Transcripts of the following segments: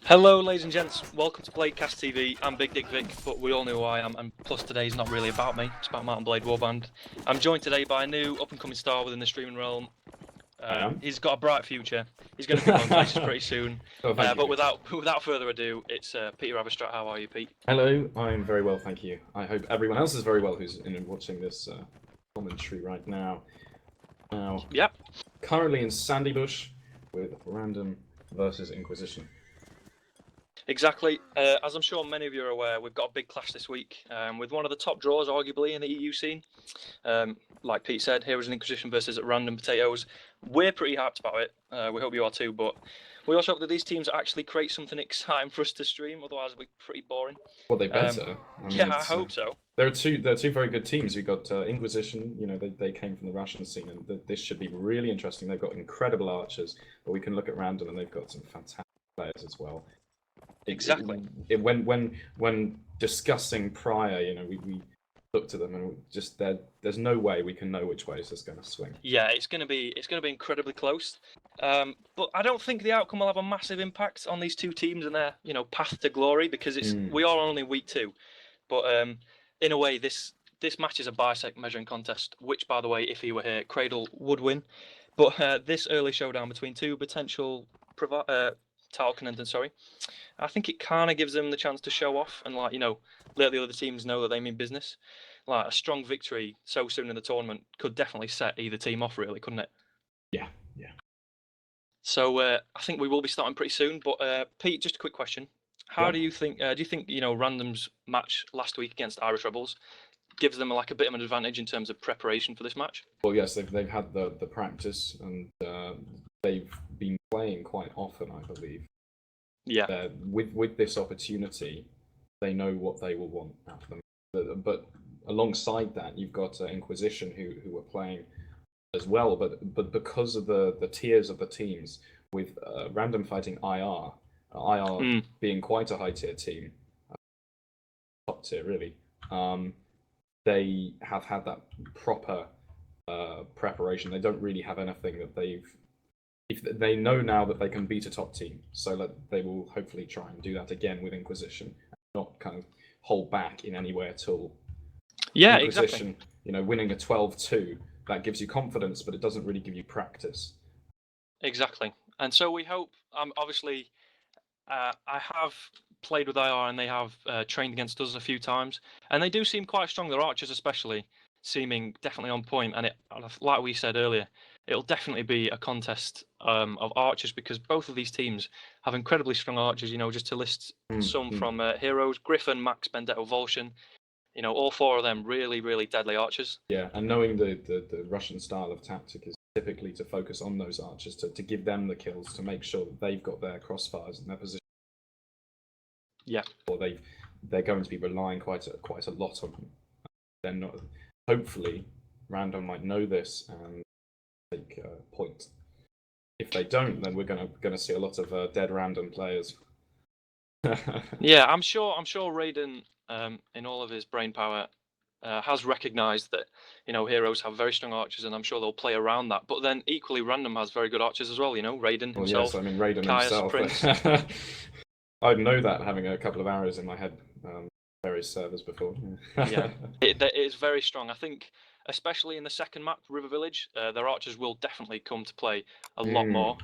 Hello, ladies and gents. Welcome to Bladecast TV. I'm Big Dick Vic, but we all know who I am, and plus today's not really about me. It's about Mountain Blade Warband. I'm joined today by a new up-and-coming star within the streaming realm. I am. He's got a bright future. He's going to be on places pretty soon. Oh, thank you. But without further ado, it's Peter Aberstrat. How are you, Pete? Hello, I'm very well, thank you. I hope everyone else is very well who's watching this commentary right now. Yep. Currently in Sandybush with Random versus Inquisition. Exactly. As I'm sure many of you are aware, we've got a big clash this week with one of the top draws, arguably, in the EU scene. Like Pete said, Heroes and Inquisition versus Random Potatoes. We're pretty hyped about it. We hope you are too, but we also hope that these teams actually create something exciting for us to stream, otherwise it'll be pretty boring. Well, they better. I hope so. There are two very good teams. You've got Inquisition, they came from the Russian scene, and this should be really interesting. They've got incredible archers, but we can look at Random, and they've got some fantastic players as well. Exactly. When discussing prior, we looked at them and just there's no way we can know which way it's just going to swing. Yeah, it's going to be incredibly close. But I don't think the outcome will have a massive impact on these two teams and their path to glory, because we are only week 2. But in a way, this match is a bisect measuring contest, which, by the way, if he were here, Cradle would win. But this early showdown between two potential title contenders, I think it kind of gives them the chance to show off and let the other teams know that they mean business. Like, a strong victory so soon in the tournament could definitely set either team off, really, couldn't it? Yeah. So I think we will be starting pretty soon. But Pete, just a quick question: How do you think? Do you think Random's match last week against Irish Rebels gives them a bit of an advantage in terms of preparation for this match? Well, yes, they've had the practice, and they've been playing quite often, I believe. Yeah. With this opportunity, they know what they will want out of them. But alongside that, you've got Inquisition who are playing as well. But because of the tiers of the teams, with Random fighting IR being quite a high tier team, top tier really, they have had that proper preparation. They don't really have anything that if they know now that they can beat a top team, so that they will hopefully try and do that again with Inquisition, and not kind of hold back in any way at all. Yeah, Inquisition, exactly. Winning a 12-2, that gives you confidence, but it doesn't really give you practice. Exactly. And so we hope, obviously, I have played with IR and they have trained against us a few times, and they do seem quite strong. Their archers especially seeming definitely on point, and like we said earlier, it'll definitely be a contest of archers, because both of these teams have incredibly strong archers. Just to list some from Heroes: Griffin, Max, Bendetto, Volshin. All 4 of them really, really deadly archers. Yeah, and knowing the Russian style of tactic is typically to focus on those archers, to give them the kills, to make sure that they've got their crossfires and their position. Yeah. Or they're going to be relying quite a lot on them. They're not. Hopefully, Random might know this and take point. If they don't, then we're gonna see a lot of dead Random players. Yeah, I'm sure Raiden, in all of his brain power, has recognised that Heroes have very strong archers, and I'm sure they'll play around that. But then equally, Random has very good archers as well. Raiden himself. Well, yes, Raiden Caius, himself. Prince. I'd know that, having a couple of arrows in my head, various servers before. Yeah, it is very strong. I think, especially in the second map, River Village, their archers will definitely come to play a lot more.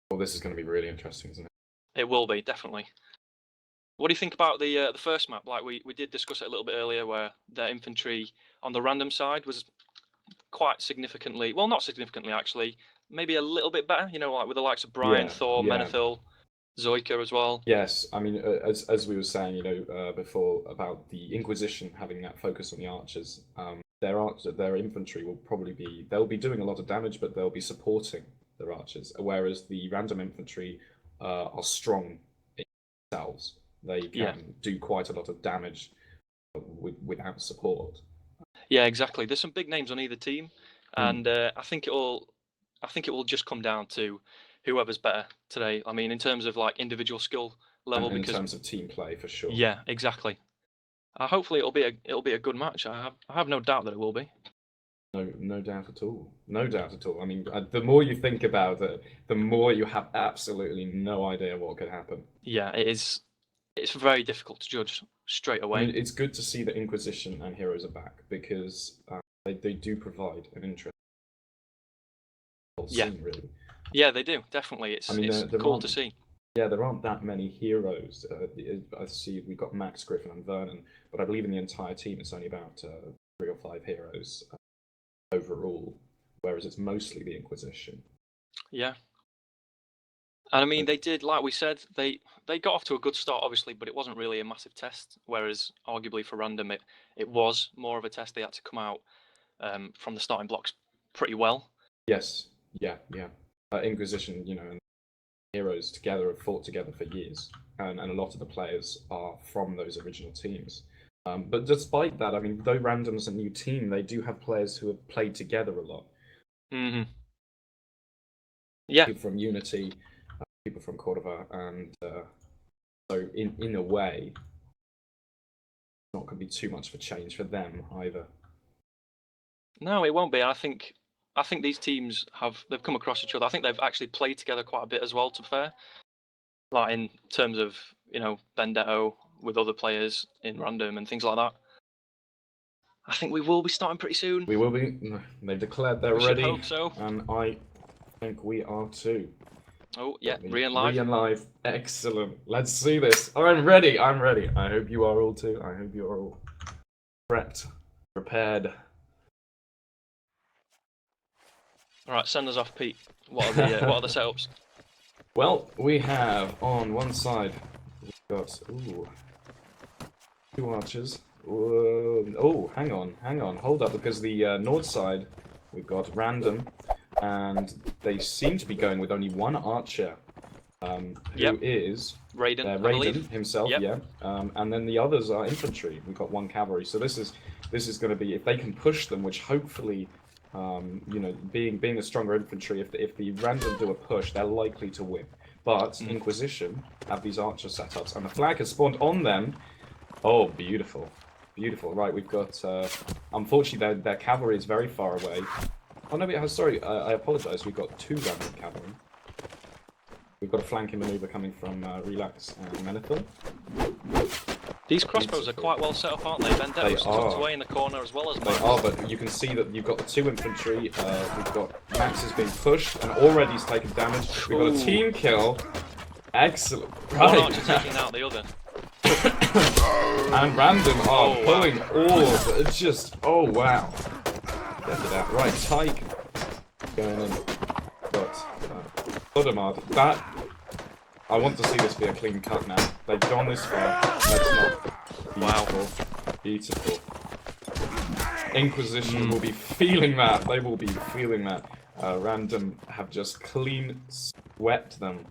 Well, this is going to be really interesting, isn't it? It will be, definitely. What do you think about the first map? Like we did discuss it a little bit earlier, where their infantry on the Random side was quite significantly, well, not significantly actually, maybe a little bit better. Like with the likes of Brian, Thor, Menethil, Zoika as well. Yes, I mean, as we were saying, before, about the Inquisition having that focus on the archers, their infantry they'll be doing a lot of damage, but they'll be supporting their archers. Whereas the Random infantry are strong in themselves. They can do quite a lot of damage without support. Yeah, exactly. There's some big names on either team, and I think it will just come down to whoever's better today. I mean, in terms of like individual skill level, and in terms of team play, for sure. Yeah, exactly. Hopefully, it'll be a good match. I have no doubt that it will be. No doubt at all. No doubt at all. I mean, the more you think about it, the more you have absolutely no idea what could happen. Yeah, it is. It's very difficult to judge straight away. I mean, it's good to see that Inquisition and Heroes are back because they do provide an interesting scene, really. Yeah, they do, definitely. It's cool to see. Yeah, there aren't that many heroes. I see we've got Max, Griffin, and Vernon, but I believe in the entire team it's only about 3 or 5 heroes overall, whereas it's mostly the Inquisition. Yeah. And I mean, they did, like we said, they got off to a good start, obviously, but it wasn't really a massive test. Whereas, arguably for Random, it was more of a test. They had to come out from the starting blocks pretty well. Yes, yeah. Inquisition, and Heroes together have fought together for years, and a lot of the players are from those original teams. But despite that, I mean, though Random's a new team, they do have players who have played together a lot. Mm-hmm. Yeah. People from Unity, people from Cordova, and so in a way, it's not going to be too much of a change for them either. No, it won't be. I think these teams they've come across each other. I think they've actually played together quite a bit as well, to be fair. Like in terms of, Vendetto with other players in Random and things like that. I think we will be starting pretty soon. We will be. They've declared they're ready. Hope so. And I think we are too. Oh, yeah, re-in live. Re-in live. Excellent. Let's see this. I'm ready. I hope you are all too. I hope you are all prepped, prepared. All right, send us off, Pete. What are the setups? Well, we have on one side, we've got 2 archers. Oh, hang on, hold up, because the north side, we've got Random, and they seem to be going with only 1 archer, who is Raiden himself, yep. And then the others are infantry. We've got 1 cavalry, so this is going to be, if they can push them, which hopefully. Being a stronger infantry, if the Random do a push, they're likely to win. But Inquisition have these archer setups, and the flag has spawned on them. Oh, beautiful. Right, we've got... unfortunately, their cavalry is very far away. Oh, no, sorry, I apologize. We've got 2 Random cavalry. We've got a flanking maneuver coming from Relax and Menethil. These crossbows are quite well set up, aren't they? Vendetto's tucked away in the corner as well as Max. They are, but you can see that you've got the 2 infantry. We've got Max is being pushed and already he's taken damage. We've got a team kill. Excellent. Right. 1 archer taking out the other. And Random are pulling all of it. It's just, oh wow. Get it out. Right, Tyke going in. Got Budamard. That. I want to see this be a clean cut now. They've gone this far. Let's not. Beautiful. Inquisition will be feeling that. They will be feeling that. Random have just clean swept them.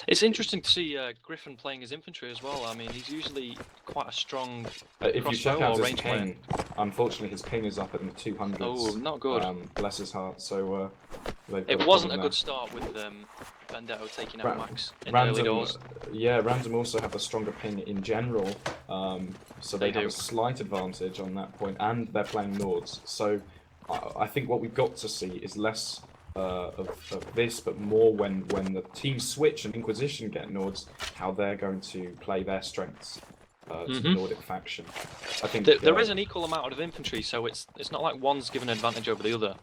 It's interesting to see Griffin playing his infantry as well. I mean, he's usually quite a strong if you check out his ping, unfortunately his ping is up at the 200s. Oh, not good. Bless his heart. So it wasn't a good start with Vendetto taking out Max in the early doors. Yeah, Random also have a stronger ping in general, so they have a slight advantage on that point, and they're playing Nords. So I think what we've got to see is less of this, but more when the teams switch and Inquisition get Nords, how they're going to play their strengths to the Nordic faction. I think there is an equal amount of infantry, so it's not like one's given an advantage over the other.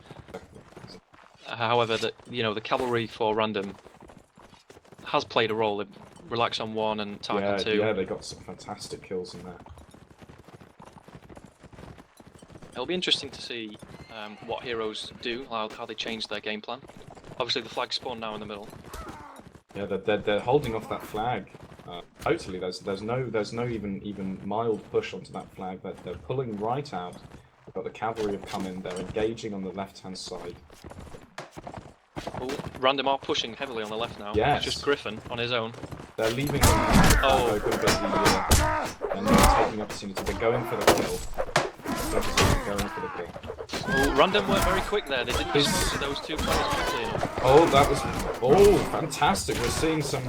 However, the cavalry for Random has played a role. Relax on 1 and Tyke on 2. Yeah, they got some fantastic kills in there. It'll be interesting to see what heroes do, how they change their game plan. Obviously, the flag spawned now in the middle. Yeah, they're holding off that flag. Totally, there's no even mild push onto that flag. They're pulling right out. We've got the cavalry have come in. They're engaging on the left-hand side. Oh, Random are pushing heavily on the left now. Yes. It's just Griffin on his own. They're leaving them open, but and they're taking opportunity. They're going for the kill. Going for the kill. Oh, Random were very quick there. They didn't respond to those 2 players quickly enough. Oh, that was... Oh, fantastic. We're seeing some...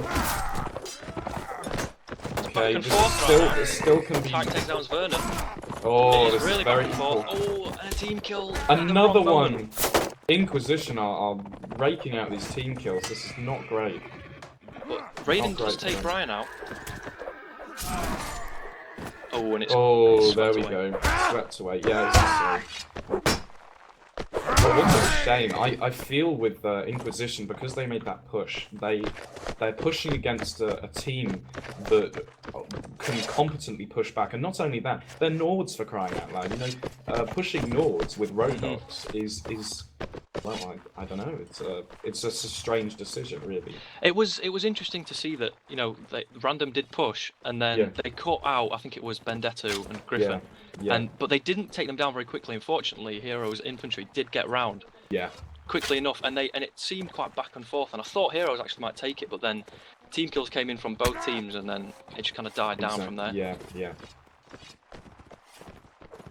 Okay, Back and forth this still can be... Tyke takes down Vernon. Oh, It this is really is very back and forth. cool. Oh, and a team kill. at the Another wrong moment. one. Inquisition are raking out these team kills. This is not great. But Raiden does great take for Brian out. Oh, and it's Oh, there swept we away. go. Swept away. Yeah, this is oh, what a shame. I feel with Inquisition, because they made that push, they're pushing against a team that can competently push back. And not only that, they're Nords, for crying out loud. You know, pushing Nords with Rodox is well, I don't know. It's just a strange decision, really. It was interesting to see that, you know, Random did push, and then they caught out. I think it was Benedetto and Griffin, but they didn't take them down very quickly. Unfortunately, Heroes infantry did get round quickly enough, and it seemed quite back and forth. And I thought Heroes actually might take it, but then team kills came in from both teams, and then it just kind of died down from there. Yeah.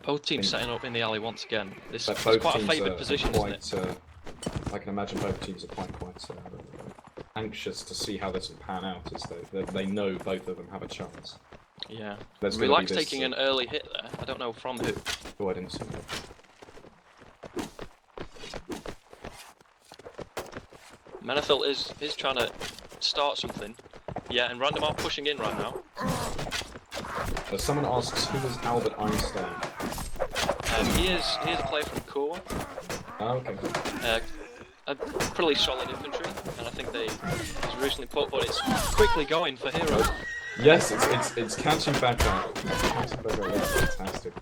Both teams setting up in the alley once again. This is both quite a teams favoured are position, quite, isn't it? I can imagine both teams are quite anxious to see how this will pan out, as they know both of them have a chance. Yeah. Relax taking an early hit there. I don't know from who. Oh, I didn't see that. Menethil is trying to start something. Yeah, and Random are pushing in right now. Someone asks, who is Albert Einstein? He is a player from Core. Oh, okay. A pretty solid infantry, and I think he's recently put, but it's quickly going for Heroes. Yes, it's catching back up. That's fantastic.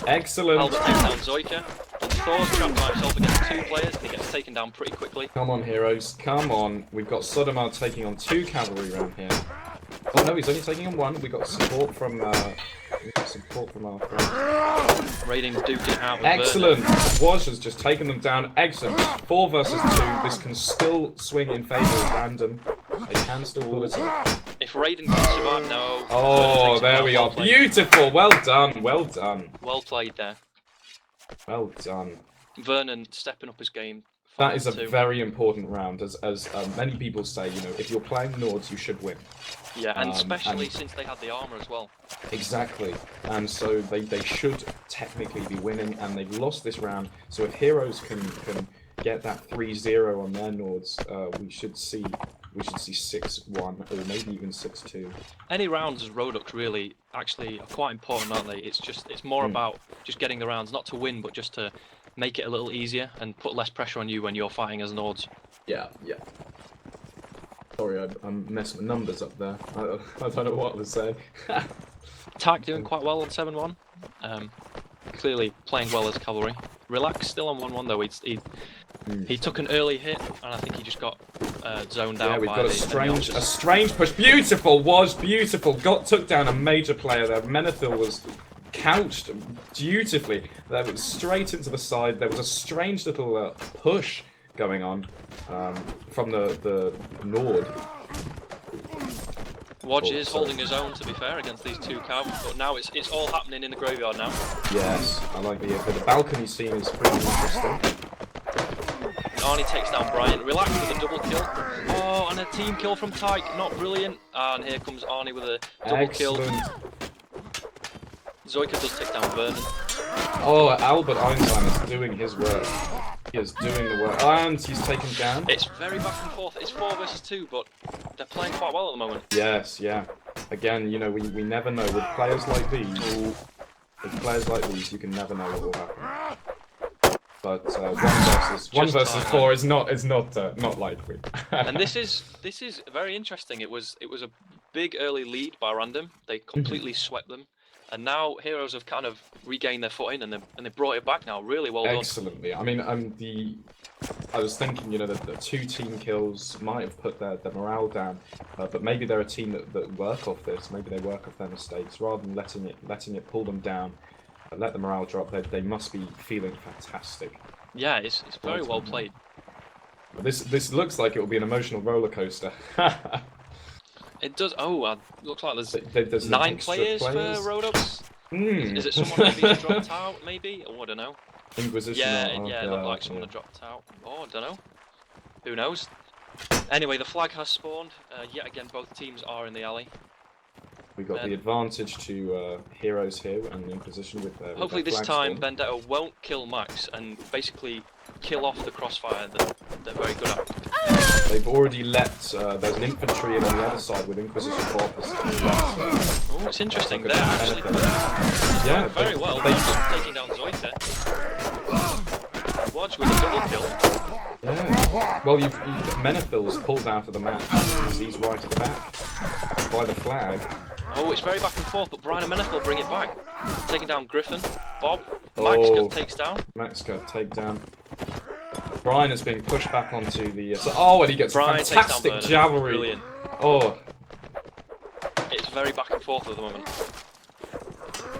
Excellent. Albert takes down Zoika. And Thor's trapped by himself against two players, and he gets taken down pretty quickly. Come on, Heroes. Come on. We've got Sodomar taking on 2 cavalry around here. Oh no, he's only taking on 1. We got support from our friend. Raiding duking it out with Excellent. Waj has just taken them down. Excellent. 4 versus 2. This can still swing in favour of Random. They can still pull it up. If Raiden can survive, no. Oh, there we are. Beautiful. Well done. Well done. Well played there. Well done. Vernon stepping up his game. That is a very important round, as many people say. You know, if you're playing Nords, you should win. Yeah, and especially since they had the armor as well. Exactly, and so they should technically be winning, and they've lost this round. So if Heroes can get that 3-0 on their Nords, we should see 6-1 or maybe even 6-2. Any rounds as Rodux really actually are quite important, aren't they? It's more about just getting the rounds, not to win, but just to make it a little easier and put less pressure on you when you're fighting as Nords. Yeah. Sorry, I'm messing with numbers up there. I don't know what I was saying. Tak doing quite well on 7-1. Clearly playing well as cavalry. Relax still on 1-1 though. He took an early hit, and I think he just got zoned out. Yeah, we've by got a strange push. Beautiful, was beautiful. Took down a major player there. Menethil was couched beautifully. That was straight into the side. There was a strange little push going on from the Nord. Waj is holding his own, to be fair, against these 2 cav, but now it's all happening in the graveyard now. Yes, I like the balcony scene is pretty interesting. Arnie takes down Brian. Relax with a double kill. Oh, and a team kill from Tyke. Not brilliant. And here comes Arnie with a double kill. Zoika does take down Vernon. Oh, Albert Einstein is doing his work. He is doing the work. And he's taken down. It's very back and forth. It's 4 versus 2, but they're playing quite well at the moment. Yes, yeah. Again, you know, we never know. With players like these, you can never know what will happen. But 1 versus 4 is not likely. And this is very interesting. It was a big early lead by Random. They completely swept them, and now Heroes have kind of regained their footing, and they brought it back now. Really well done. Excellently. I mean, I was thinking, you know, that the 2 team kills might have put their morale down, but maybe they're a team that work off this. Maybe they work off their mistakes rather than letting it pull them down. Let the morale drop. They must be feeling fantastic. Yeah, it's very well played. This looks like it will be an emotional roller coaster. It does. Oh, looks like there's 9 players for Rodux. Is it someone maybe who dropped out? Maybe? Oh, I don't know. Inquisition. Yeah, it looked like someone had dropped out. Oh, I don't know. Who knows? Anyway, the flag has spawned. Yet again, both teams are in the alley. We got the advantage to heroes here and Inquisition with their. Hopefully with their this time spawn. Vendetta won't kill Max and basically kill off the crossfire that they're very good at. They've already let. There's an infantry on the other side with Inquisition Corpus. Oh, it's interesting. They're actually very well. Taking down Zoita. Watch with a double kill. Yeah. Well, Menethil's pulled out of the match. He's right at the back by the flag. Oh, it's very back and forth, but Brian and Menethil bring it back. Taking down Griffin. Bob. Maxka takes down. Maxka takedown. Brian is being pushed back onto the. And he gets Brian fantastic javelry. Brilliant. Oh. It's very back and forth at the moment.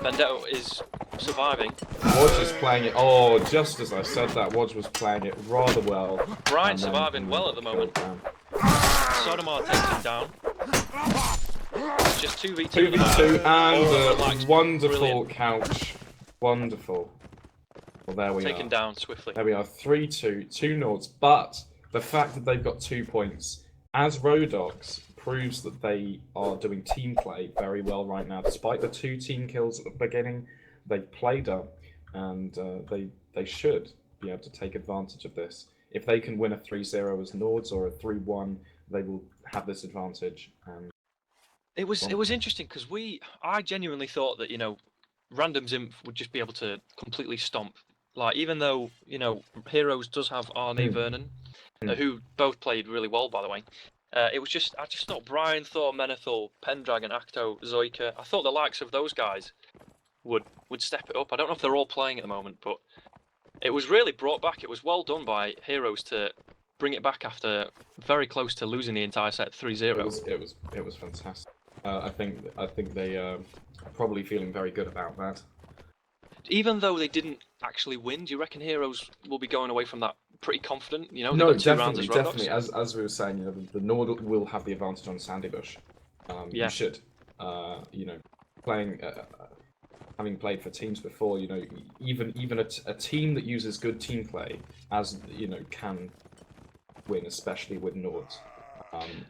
Vendetta is surviving. Wodge is playing it. Oh, just as I said that, Wodge was playing it rather well. Brian surviving well at the moment. Sodomar takes him down. It's just 2v2. 2v2 and wonderful brilliant. couch. Wonderful. Well, there we are. Taken down swiftly. There we are. 3-2, 2 Nords. But the fact that they've got 2 points as Rodox proves that they are doing team play very well right now. Despite the 2 team kills at the beginning, they played up, and they should be able to take advantage of this. If they can win a 3-0 as Nords or a 3-1, they will have this advantage. And it was interesting because I genuinely thought that Random Zimp would just be able to completely stomp. Like, even though Heroes does have Arnie Vernon, who both played really well, by the way. I just thought Brian, Thor, Menethil, Pendragon, Acto, Zoika. I thought the likes of those guys would step it up. I don't know if they're all playing at the moment, but it was really brought back. It was well done by Heroes to bring it back after very close to losing the entire set 3-0. It was fantastic. I think they are probably feeling very good about that. Even though they didn't actually win, do you reckon Heroes will be going away from that pretty confident? No, got 2 rounds definitely. As we were saying, the Nord will have the advantage on Sandy Bush. You should, playing, having played for teams before, even a team that uses good team play, can win, especially with Nords.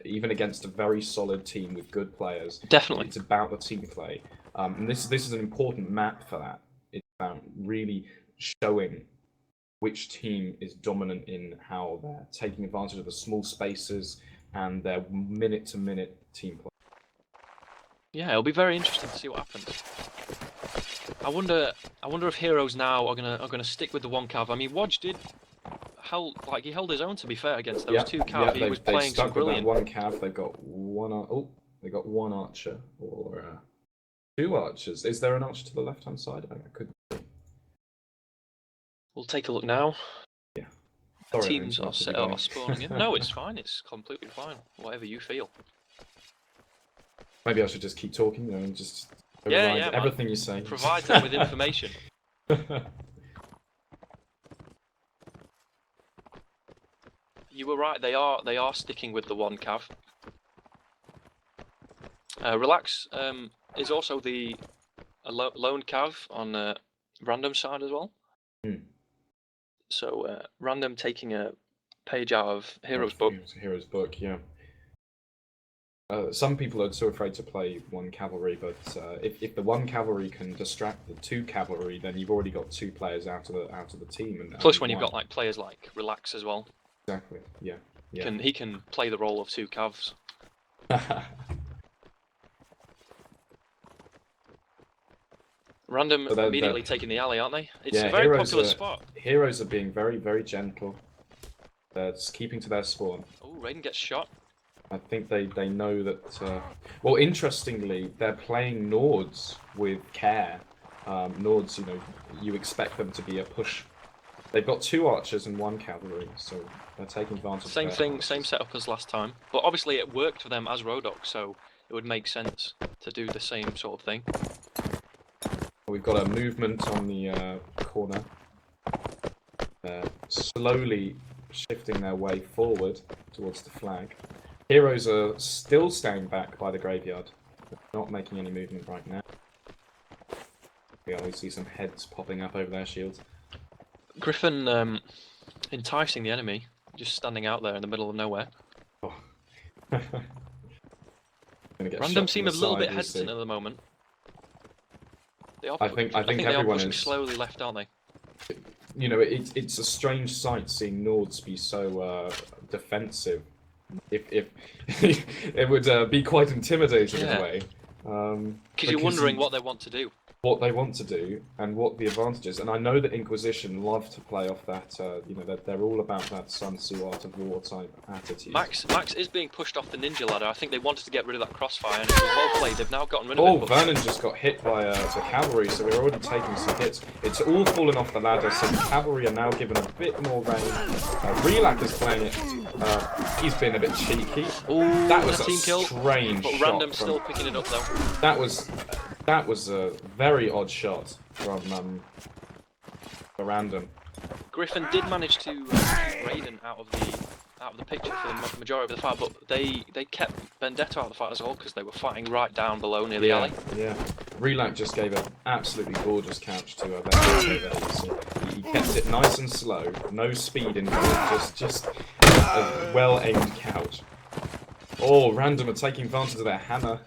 Even against a very solid team with good players. Definitely. It's about the team play. And this is an important map for that. It's about really showing which team is dominant in how they're taking advantage of the small spaces and their minute-to-minute team play. Yeah, it'll be very interesting to see what happens. I wonder if Heroes now are gonna stick with the 1 cav. I mean, Wodge he held his own, to be fair, against those 2 cav. He was playing some brilliant. 1 cav. They've got 1. They got 1 archer or 2 archers. Is there an archer to the left-hand side? I couldn't see. We'll take a look now. Yeah. Sorry, Teams are spawning in. No, it's fine. It's completely fine. Whatever you feel. Maybe I should just keep talking and just everything you say. Provide them with information. You were right. They are sticking with the 1 cav. Relax is also the lone cav on Random side as well. So Random taking a page out of Hero's book. Hero's book, yeah. Some people are too afraid to play 1 cavalry, but if the 1 cavalry can distract the 2 cavalry, then you've already got 2 players out of the team. And plus, when you've got players like Relax as well. Exactly. Yeah. He can play the role of 2 cavs. Random immediately taking the alley, aren't they? It's a very popular spot. Heroes are being very, very gentle. They're just keeping to their spawn. Oh, Raiden gets shot. I think they know that. Well, interestingly, they're playing Nords with care. Nords, you expect them to be a push. They've got 2 archers and 1 cavalry, so they're taking advantage. Same thing, same setup as last time. But obviously, it worked for them as Rodox, so it would make sense to do the same sort of thing. We've got a movement on the corner. They're slowly shifting their way forward towards the flag. Heroes are still staying back by the graveyard. They're not making any movement right now. We always see some heads popping up over their shields. Griffin enticing the enemy, just standing out there in the middle of nowhere. Oh. Gonna get Random shot seem from a the little side, bit we'll hesitant see. at the moment. They are, I think they are everyone pushing is. slowly left, aren't they? You know, it's a strange sight seeing Nords be so defensive. If it would be quite intimidating in a way. Because you're wondering what they want to do. What they want to do and what the advantage is. And I know that Inquisition love to play off that, you know, they're all about that Sun Tzu art of war type attitude. Max is being pushed off the ninja ladder. I think they wanted to get rid of that crossfire, and it was well played. They've now gotten rid of it. Oh, Vernon just got hit by the cavalry, so we're already taking some hits. It's all fallen off the ladder, so the cavalry are now given a bit more range. Relak is playing it. He's been a bit cheeky. Ooh, that was a team kill, strange but shot. Random's still picking it up though. That was a very odd shot from Random. Griffin did manage to keep Raiden out of the picture for the majority of the fight, but they kept Vendetta out of the fight as well because they were fighting right down below near the alley. Yeah, Relak just gave an absolutely gorgeous couch to Vendetta. He kept it nice and slow, no speed involved, just a well-aimed couch. Oh, Random are taking advantage of their hammer.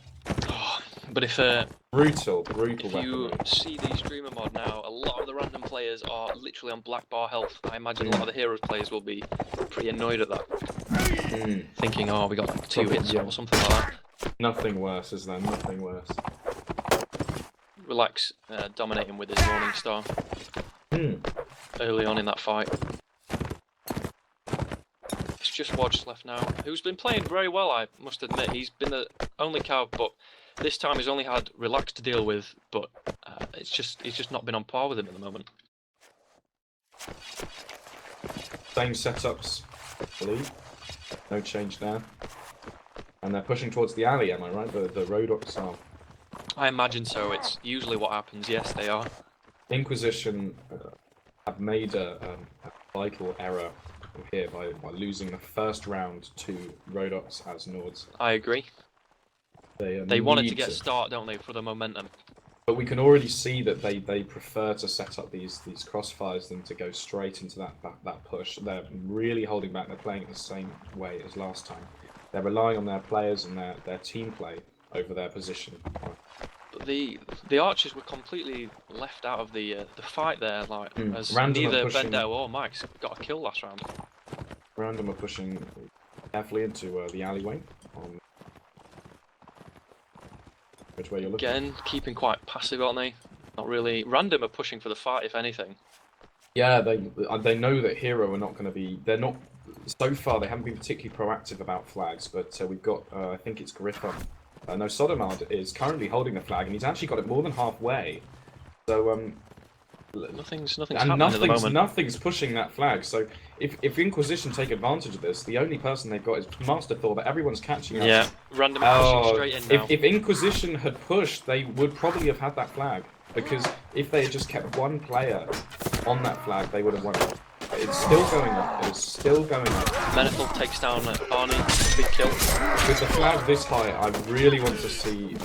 Oh, but if brutal you see the streamer mod now, a lot of the Random players are literally on black bar health. I imagine a lot of the Heroes players will be pretty annoyed at that. Thinking, oh, we got like 2 hits or something like that. Nothing worse, is there? Nothing worse. Relax, dominating with his Morning Star early on in that fight. It's just Watch left now, who's been playing very well, I must admit. He's been the only cow, but this time he's only had Relax to deal with, but he's just not been on par with him at the moment. Same setups, I believe. No change there. And they're pushing towards the alley, am I right? The Rodox are. I imagine so. It's usually what happens. Yes, they are. Inquisition have made a vital error here by losing the first round to Rodox as Nords. I agree. They wanted to get a start, don't they, for the momentum. But we can already see that they prefer to set up these crossfires than to go straight into that push. They're really holding back. They're playing it the same way as last time. They're relying on their players and their team play over their position. But the archers were completely left out of the fight there, like as Random neither Vendetta or Max got a kill last round. Random are pushing carefully into the alleyway. Which way you're looking? Again, keeping quite passive, aren't they? Not really. Random are pushing for the fight, if anything. Yeah, they know that Hero are not going to be. They're not. So far, they haven't been particularly proactive about flags. But we've got. I think it's Griffin. No, Sodomard is currently holding the flag, and he's actually got it more than halfway. So nothing's happening at the moment. Nothing's pushing that flag. So if Inquisition take advantage of this, the only person they've got is Master Thor, but everyone's catching up. Yeah, Random pushing straight in now. If Inquisition had pushed, they would probably have had that flag. Because if they had just kept one player on that flag, they would have won it. It's still going up. It's still going up. Menethil takes down Arnie. Big kill. With the flag this high, I really want to see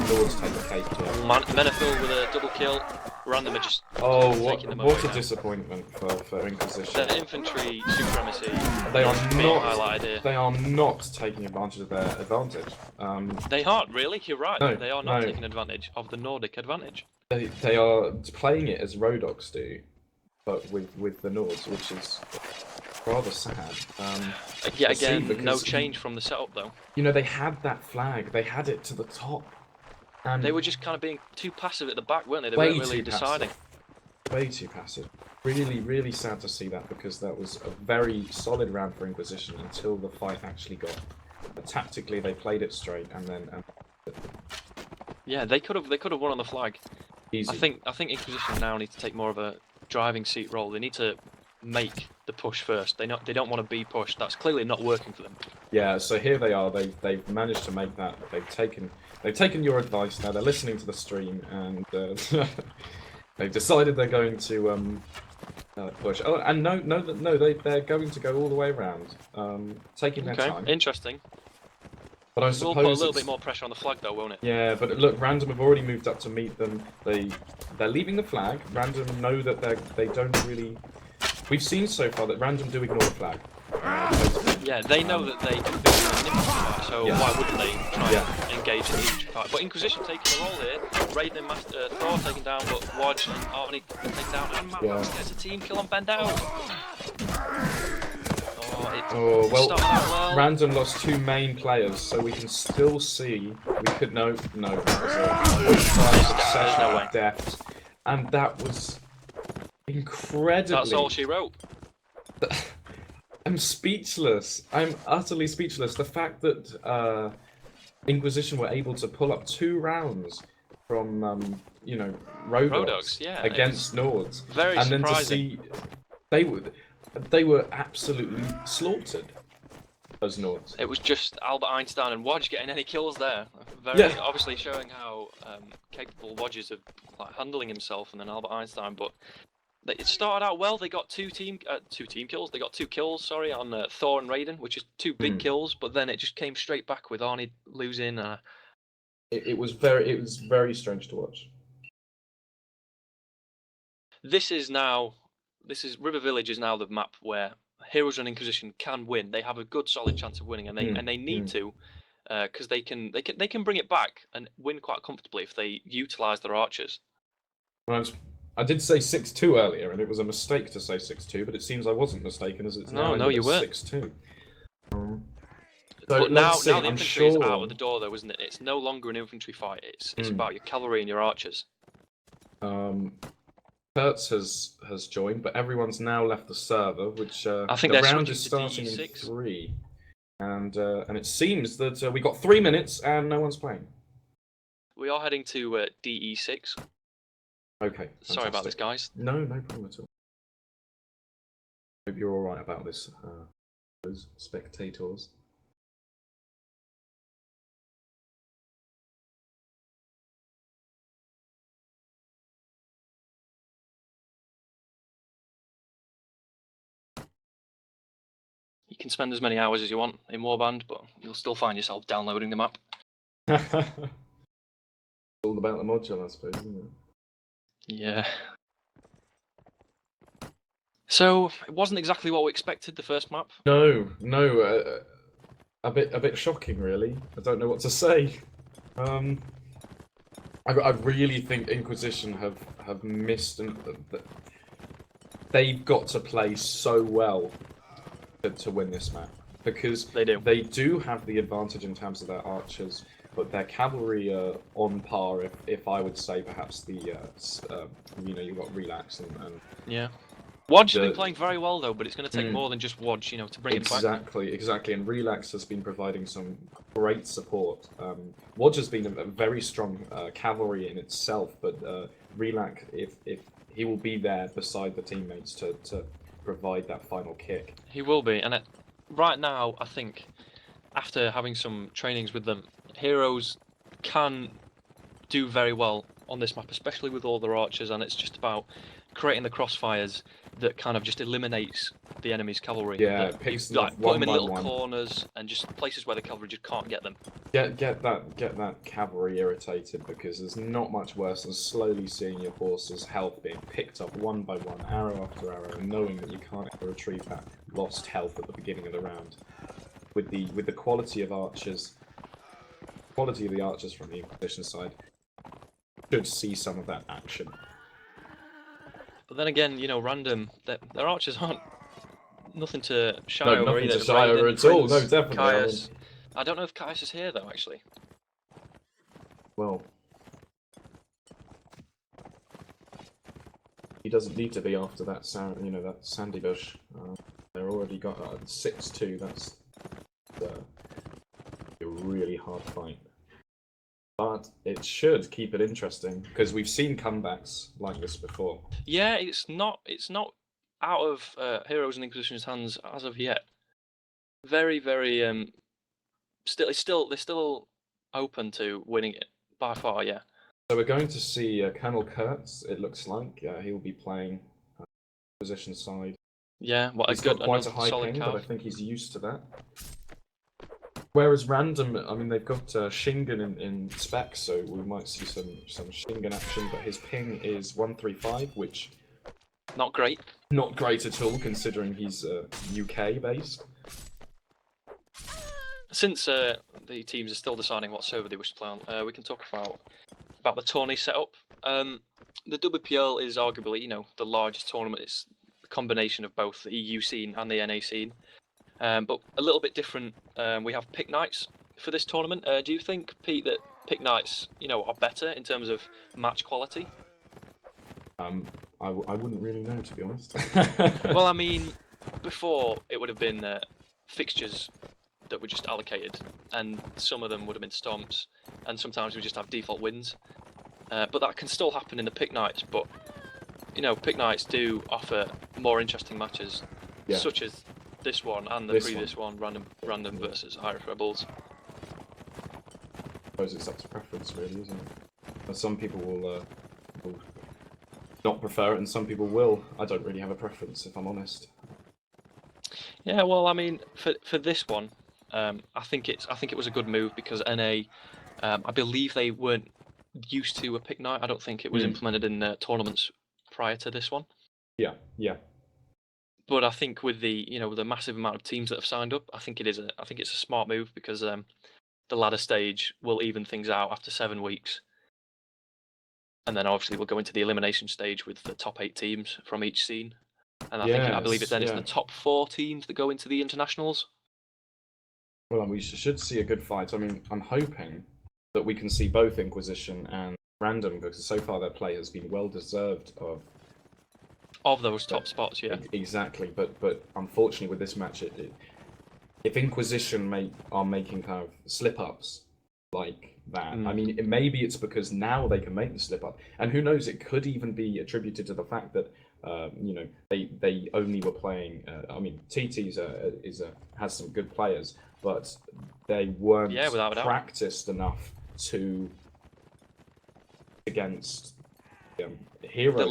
Lords take the cake here. Menethil with a double kill. Random are just what a now. Disappointment for Inquisition. Their infantry supremacy. They are not highlighted here. They are not taking advantage of their advantage. They aren't really. You're right. No, they are not taking advantage of the Nordic advantage. They are playing it as Rodox do, but with the Nords, which is rather sad. Yet again, no change from the setup though. You know, they had that flag. They had it to the top. And they were just kind of being too passive at the back, weren't they? They weren't really deciding. Way too passive. Really, really sad to see that because that was a very solid round for Inquisition until the fight actually got. But tactically, they played it straight and then. Yeah, they could have won on the flag. Easy. I think Inquisition now need to take more of a driving seat role. They need to make the push first. They don't want to be pushed. That's clearly not working for them. Yeah, so here they are. They've managed to make that. They've taken your advice. Now they're listening to the stream and they've decided they're going to push. Oh, and they're going to go all the way around, taking their time. Interesting. But I We'll suppose put a little bit more pressure on the flag though, won't it? Yeah, but look, Random have already moved up to meet them. They're leaving the flag. Random know that they don't really. We've seen so far that Random do ignore the flag. Yeah, they know that they can beat them in the flag, so why wouldn't they try and engage in the infantry part. But Inquisition taking the role here, Raiden and Thor taken down, but Wodge and Arnie taken down, and Matt gets a team kill on Bend Out. Oh, well, Random lost 2 main players, so we can still see. We could no, that was a succession of deaths, and that was incredibly. That's all she wrote. I'm speechless. I'm utterly speechless. The fact that Inquisition were able to pull up 2 rounds from Road Dogs against Nords, very and surprising. Then to see they were absolutely slaughtered as Nords. It was just Albert Einstein and Wodge getting any kills there. Very obviously showing how capable Wodge is of handling himself, and then Albert Einstein. But it started out well. They got 2 team kills. They got 2 kills, sorry, on Thor and Raiden, which is 2 big kills. But then it just came straight back with Arnie losing. It was very strange to watch. River Village is now the map where Heroes and Inquisition can win. They have a good, solid chance of winning, and they need to, because they can bring it back and win quite comfortably if they utilize their archers. Well, I did say 6-2 earlier, and it was a mistake to say 6-2, but it seems I wasn't mistaken, as it's now you were 6-2. But now the infantry is out of the door, though, isn't it? It's no longer an infantry fight. It's about your cavalry and your archers. Kurtz has joined, but everyone's now left the server, which I think the round is starting in 3, and it seems that we got 3 minutes and no one's playing. We are heading to DE6. Okay. Fantastic. Sorry about this, guys. No problem at all. Hope you're all right about this, those spectators. You can spend as many hours as you want in Warband, but you'll still find yourself downloading the map. It's all about the module, I suppose, isn't it? Yeah. So it wasn't exactly what we expected, the first map. No, a bit shocking, really. I don't know what to say. I really think Inquisition have missed, and they've got to play so well to win this map, because they do have the advantage in terms of their archers, but their cavalry are on par. If I would say perhaps the you've got Relax and yeah. Wodge has been playing very well though, but it's going to take more than just Wodge, to bring it back. Exactly, and Relax has been providing some great support. Wodge has been a very strong cavalry in itself, but Relax, if he will be there beside the teammates to provide that final kick. He will be, and right now, I think, after having some trainings with them, Heroes can do very well on this map, especially with all their archers, and it's just about creating the crossfires that kind of just eliminates the enemy's cavalry. Yeah, picks them like put them in little corners and just places where the cavalry just can't get them. Get that cavalry irritated, because there's not much worse than slowly seeing your horse's health being picked up one by one, arrow after arrow, and knowing that you can't ever retrieve that lost health at the beginning of the round. With the quality of the archers from the Inquisition side, should see some of that action. But then again, Random, their archers aren't nothing to shy over nothing either. To shy over at all. No, definitely. Caius. I don't know if Caius is here though, actually. Well, he doesn't need to be after that that sandy bush. They're already got 6-2. That's a really hard fight. But it should keep it interesting, because we've seen comebacks like this before. Yeah, it's not out of Heroes and Inquisition's hands as of yet. Very, very they're still open to winning it by far. Yeah. So we're going to see Colonel Kurtz. It looks like he will be playing position side. Yeah, He's got quite a high ping, but I think he's used to that. Whereas Random, I mean, they've got Shingen in specs, so we might see some Shingen action, but his ping is 135, which... Not great. Not great at all, considering he's UK based. since the teams are still deciding what server they wish to play on, we can talk about the tourney setup. The WPL is arguably, the largest tournament. It's a combination of both the EU scene and the NA scene, but a little bit different. We have pick nights for this tournament. Do you think, Pete, that pick nights, are better in terms of match quality? I wouldn't really know, to be honest. Well, I mean, before it would have been fixtures that were just allocated, and some of them would have been stomps, and sometimes we just have default wins. But that can still happen in the pick nights. But pick nights do offer more interesting matches, such as this one and the previous one, random versus Irish Rebels. I suppose it's up to preference, really, isn't it? Some people will not prefer it, and some people will. I don't really have a preference, if I'm honest. Yeah, well, I mean, for this one, I think it was a good move because NA, I believe they weren't used to a pick night. I don't think it was implemented in tournaments prior to this one. Yeah. But I think with the the massive amount of teams that have signed up, I think it's a smart move because the ladder stage will even things out after 7 weeks, and then obviously we'll go into the elimination stage with the top 8 teams from each scene. And I believe it's the top 4 teams that go into the internationals. Well, we should see a good fight. I mean, I'm hoping that we can see both Inquisition and Random, because so far their play has been well deserved of those top spots. Yeah, exactly. But unfortunately, with this match, if Inquisition are making kind of slip ups like that, I mean, maybe it's because now they can make the slip up, and who knows? It could even be attributed to the fact that they only were playing. I mean, TT's has some good players, but they weren't practiced enough to against heroes. The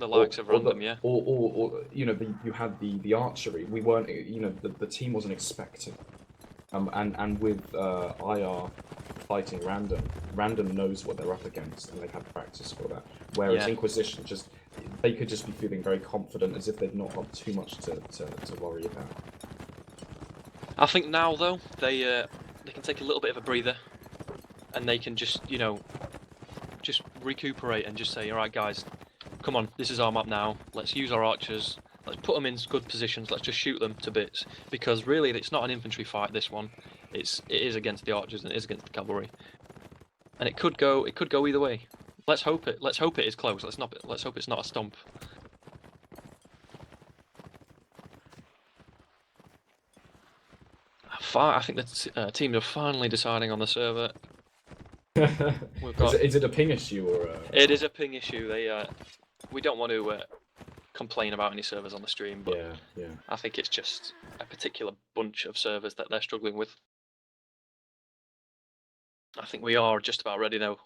likes of Random, yeah. Or you had the archery. We weren't. The team wasn't expecting. And with IR fighting Random knows what they're up against, and they've had practice for that. Whereas Inquisition they could just be feeling very confident, as if they've not got too much to worry about. I think now though they can take a little bit of a breather, and they can just just recuperate and just say, all right guys, come on, this is our map now. Let's use our archers. Let's put them in good positions. Let's just shoot them to bits, because really it's not an infantry fight. This one, it is against the archers and it is against the cavalry, and it could go either way. Let's hope it is close. Let's hope it's not a stomp. I think the teams are finally deciding on the server. Is it a ping issue or? It is a ping issue. We don't want to complain about any servers on the stream, but yeah. I think it's just a particular bunch of servers that they're struggling with. I think we are just about ready now.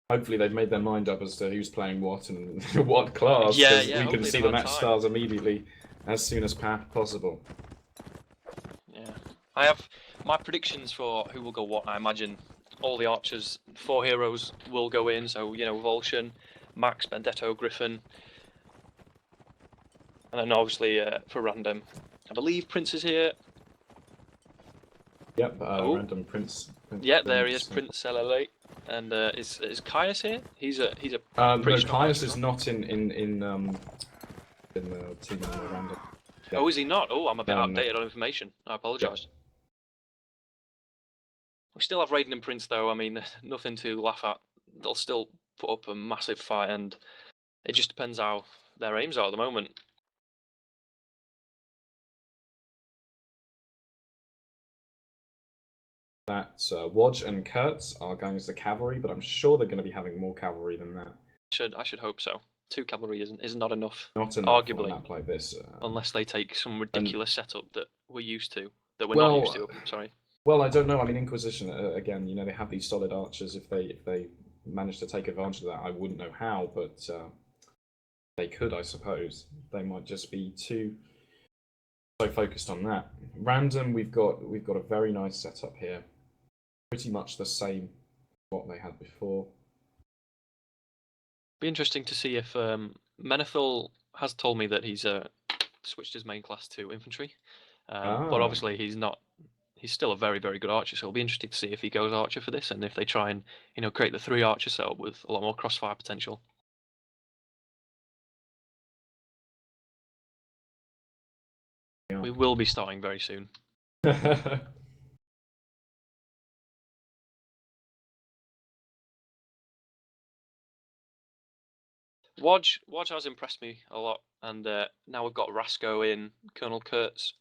Hopefully they've made their mind up as to who's playing what and what class. Yeah. We can see the match stars immediately, as soon as possible. Yeah, I have my predictions for who will go what. I imagine all the archers, 4 heroes will go in. So Volscian, Max, Benedetto, Griffin, and then obviously for Random, I believe Prince is here. Yep, Random Prince. Yeah, there he is, Prince LLA. And is Caius here? He's a no, Caius is not in the team Random. Yeah. Oh, is he not? Oh, I'm a bit outdated on information. I apologise. Yeah. We still have Raiden and Prince though. I mean, nothing to laugh at. They'll still put up a massive fight, and it just depends how their aims are at the moment. That Wodge and Kurtz are going as the cavalry, but I'm sure they're going to be having more cavalry than that. I should hope so. 2 cavalry is not enough. Not enough arguably, on a map like this. Unless they take some ridiculous setup that we're used to, that we're not used to. Sorry. Well, I don't know. I mean, Inquisition again. They have these solid archers. If they manage to take advantage of that, I wouldn't know how, but they could, I suppose. They might just be so focused on that. Random, we've got a very nice setup here. Pretty much the same what they had before. Be interesting to see if Menethil has told me that he's switched his main class to infantry. But Ah. obviously he's not. He's still a very, very good archer, so it'll be interesting to see if he goes archer for this, and if they try and create the 3 archer setup with a lot more crossfire potential. Yeah. We will be starting very soon. Wodge has impressed me a lot, and now we've got Rasko in, Colonel Kurtz.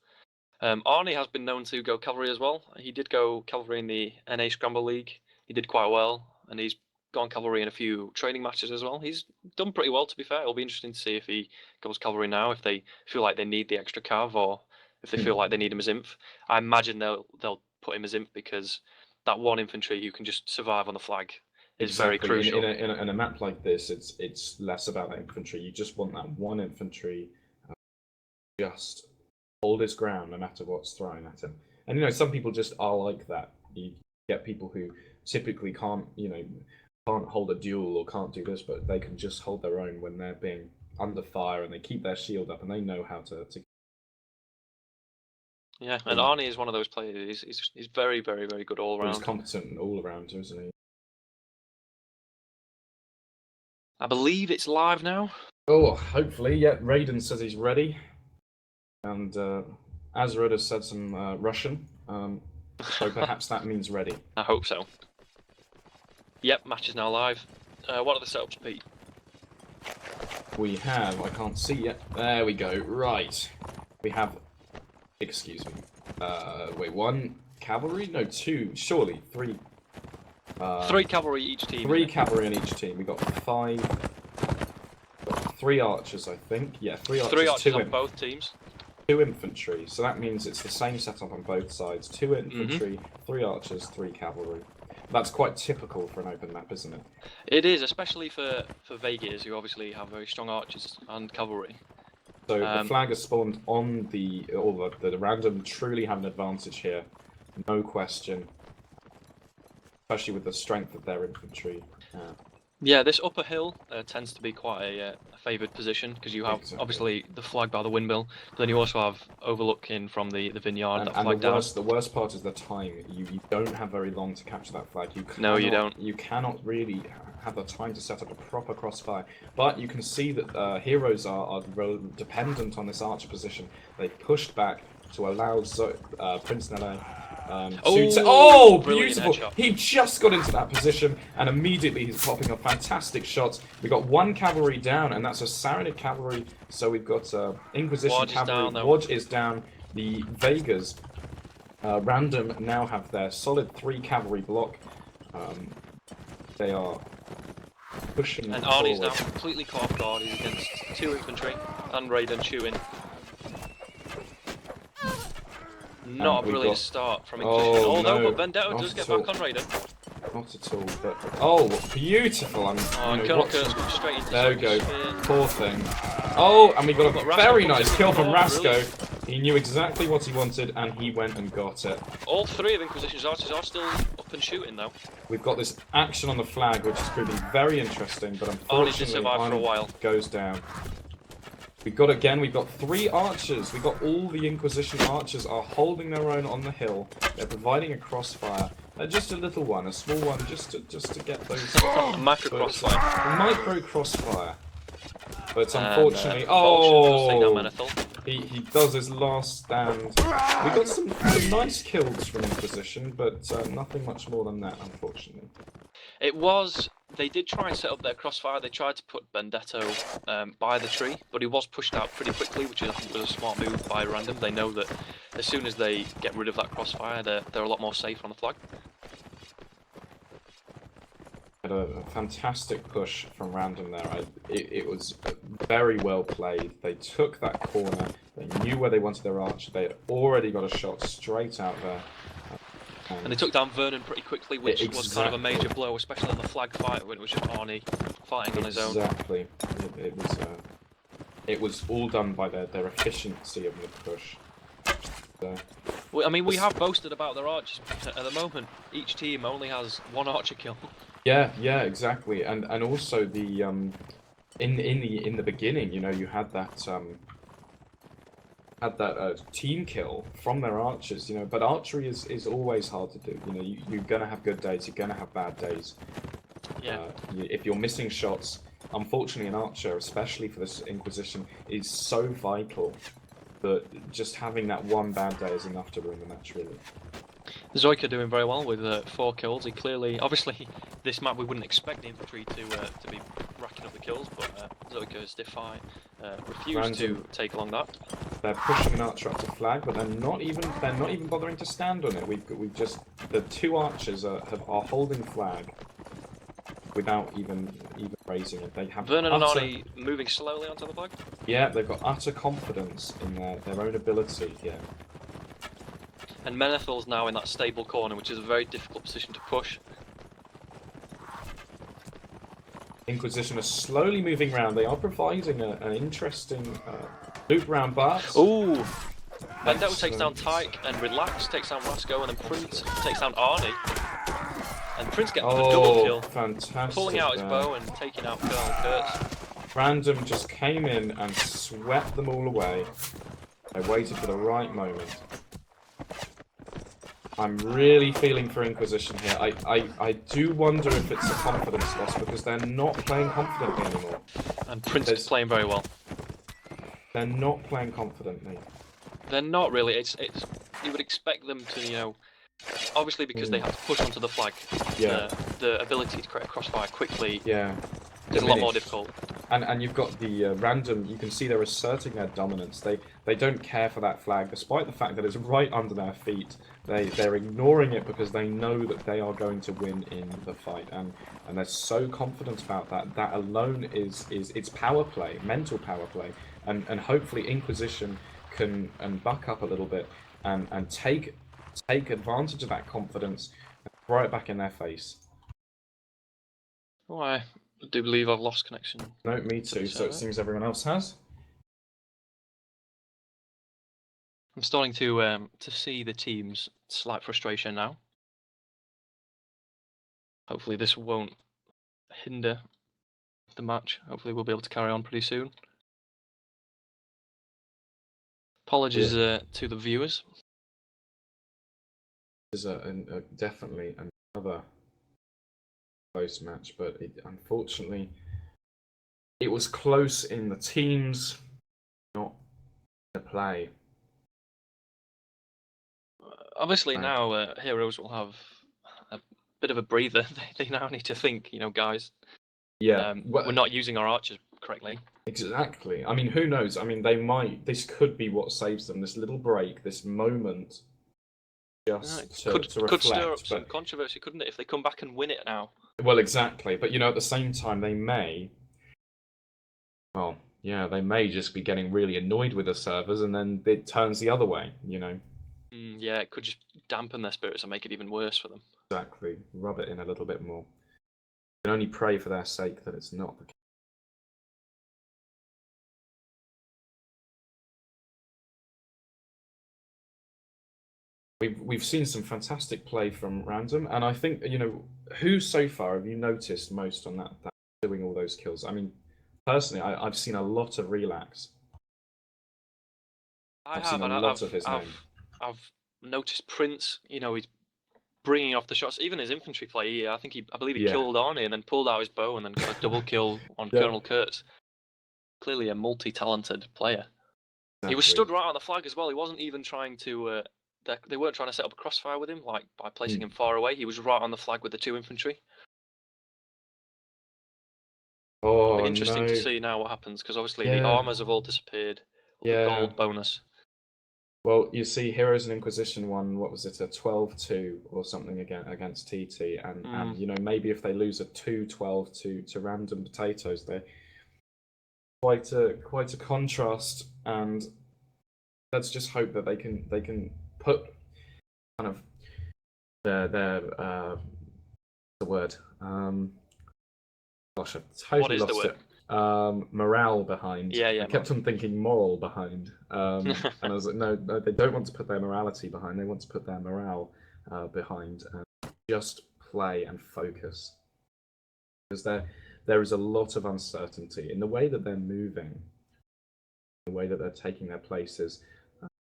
Arnie has been known to go cavalry as well. He did go cavalry in the NA Scramble League. He did quite well, and he's gone cavalry in a few training matches as well. He's done pretty well, to be fair. It'll be interesting to see if he goes cavalry now, if they feel like they need the extra cav, or if they feel like they need him as inf. I imagine they'll put him as inf because that one infantry who can just survive on the flag is very crucial. In a map like this, it's less about that infantry. You just want that one infantry just hold his ground no matter what's thrown at him. And some people just are like that. You get people who typically can't hold a duel or can't do this, but they can just hold their own when they're being under fire, and they keep their shield up and they know how to. Yeah, and Arnie is one of those players. He's very, very, very good all around. He's competent all around, isn't he? I believe it's live now. Oh, hopefully. Yeah, Raiden says he's ready. And Azrod has said some Russian. So perhaps that means ready. I hope so. Yep, match is now live. What are the setups, Pete? We have, I can't see yet. There we go. Right. We have, excuse me. Wait, 1 cavalry? No, 2. Surely 3. 3 cavalry each team. 3 cavalry in each team. We got 5. 3 archers, I think. Yeah, 3 archers. 3 archers 2 on both teams. 2 infantry. So that means it's the same setup on both sides. 2 infantry, 3 archers, 3 cavalry. That's quite typical for an open map, isn't it? It is, especially for Vegas, who obviously have very strong archers and cavalry. So the flag has spawned on the random truly have an advantage here, no question. Especially with the strength of their infantry. Yeah, this upper hill tends to be quite a favoured position because you have obviously the flag by the windmill, but then you also have overlooking from the vineyard. And the worst part is the time. You don't have very long to capture that flag. No, you don't. You cannot really have the time to set up a proper crossfire. But you can see that heroes are dependent on this archer position. They pushed back to allow Prince Nele. Beautiful! Headshot. He just got into that position, and immediately he's popping up fantastic shots. We got 1 cavalry down, and that's a Saranid cavalry. So we've got Inquisition Wodge cavalry. Wodge is down. The Vegas random now have their solid 3 cavalry block. They are pushing. And Arnie's now completely caught off guard. He's against 2 infantry and Raiden shooting. Not a brilliant start from Inquisition, although but Vendetta does get back on Raiden. Not at all, but beautiful! Colonel Kurtz goes straight into there we go, poor thing. And we got a very nice kill from Rasko. He knew exactly what he wanted, and he went and got it. All 3 of Inquisition's archers are still up and shooting, though. We've got this action on the flag, which is proving very interesting, but unfortunately, for a while. Goes down. We've got 3 archers. We've got all the Inquisition archers are holding their own on the hill. They're providing a crossfire. Just a little one, a small one, just to get those. Micro crossfire. Micro crossfire. But unfortunately, he does his last stand. We got some nice kills from Inquisition, but nothing much more than that, unfortunately. They did try and set up their crossfire. They tried to put Benedetto by the tree, but he was pushed out pretty quickly, which I think was a smart move by Random. They know that as soon as they get rid of that crossfire, they're a lot more safe on the flag. Had a fantastic push from Random there. It was very well played. They took that corner. They knew where they wanted their archer. They had already got a shot straight out there. And they took down Vernon pretty quickly, which was kind of a major blow, especially on the flag fight when it was just Arnie fighting on his own. Exactly. It was all done by their efficiency of the push. Well, I mean, we have boasted about their archers. At the moment, each team only has 1 archer kill. Yeah, exactly. And also the in the beginning, you had that had that team kill from their archers, you know. But archery is always hard to do. You know, you're gonna have good days, you're gonna have bad days. Yeah. If you're missing shots, unfortunately, an archer, especially for this Inquisition, is so vital that just having that one bad day is enough to ruin the match, really. Zoika doing very well with 4 kills. He clearly, obviously, this map we wouldn't expect the infantry to be racking up the kills, but Zoika's Defy refused to take along that. They're pushing an archer up to flag, but they're not even bothering to stand on it. We've just the 2 archers are holding flag without even raising it. They have Vernon and Arnie moving slowly onto the flag. Yeah, they've got utter confidence in their own ability here. And Menethel's now in that stable corner, which is a very difficult position to push. Inquisition are slowly moving around. They are providing an interesting loop round bars. Ooh! Vendetta takes down Tyke, and Relax takes down Rasco, and then Prince takes down Arnie. And Prince gets the double kill. Fantastic. Pulling out his bow and taking out Colonel Kurtz. Random just came in and swept them all away. They waited for the right moment. I'm really feeling for Inquisition here. I do wonder if it's a confidence loss because they're not playing confidently anymore. And Prince is playing very well. They're not playing confidently. They're not really. It's you would expect them to, you know, obviously because they have to push onto the flag. Yeah. The ability to create a crossfire quickly. Yeah. Is a lot more difficult. And you've got the random. You can see they're asserting their dominance. They don't care for that flag, despite the fact that it's right under their feet. They're ignoring it because they know that they are going to win in the fight, and they're so confident about that. That alone is it's power play, mental power play, and hopefully Inquisition can buck up a little bit and take advantage of that confidence and throw it back in their face. Oh, I do believe I've lost connection. No, me too. So it seems everyone else has. I'm starting to see the team's slight frustration now. Hopefully this won't hinder the match. Hopefully we'll be able to carry on pretty soon. Apologies to the viewers. This is definitely another close match, but unfortunately it was close in the teams, not the play. Obviously now Heroes will have a bit of a breather. They now need to think, you know, guys. Yeah, we're not using our archers correctly. Exactly. I mean, who knows? I mean, they might. This could be what saves them. This little break, this moment, just to reflect. Could stir up some controversy, couldn't it? If they come back and win it now. Well, exactly. But you know, at the same time, they may. Well, yeah, they may just be getting really annoyed with the servers, and then it turns the other way. You know. Yeah, it could just dampen their spirits and make it even worse for them. Exactly. Rub it in a little bit more. You can only pray for their sake that it's not the case. We've seen some fantastic play from Random, and I think, you know, who so far have you noticed most on that doing all those kills? I mean, personally, I've seen a lot of Relax. I've seen a lot of his name. I've noticed Prince. You know, he's bringing off the shots. Even his infantry play. I believe he killed Arnie and then pulled out his bow and then got a double kill on Colonel Kurtz. Clearly a multi-talented player. Exactly. He was stood right on the flag as well. He wasn't even trying to. They weren't trying to set up a crossfire with him, like by placing him far away. He was right on the flag with the 2 infantry. Oh, It'll be interesting to see now what happens, because obviously the armors have all disappeared. The gold bonus. Well, you see, Heroes and Inquisition won, what was it, a 12-2 or something against TT, and you know, maybe if they lose a 2-12 to Random Potatoes, they're quite a contrast, and let's just hope that they can put kind of their the word gosh, I've totally lost it. Morale behind. I kept on thinking moral behind, and I was like, no, they don't want to put their morality behind. They want to put their morale behind, and just play and focus, because there is a lot of uncertainty in the way that they're moving, the way that they're taking their places.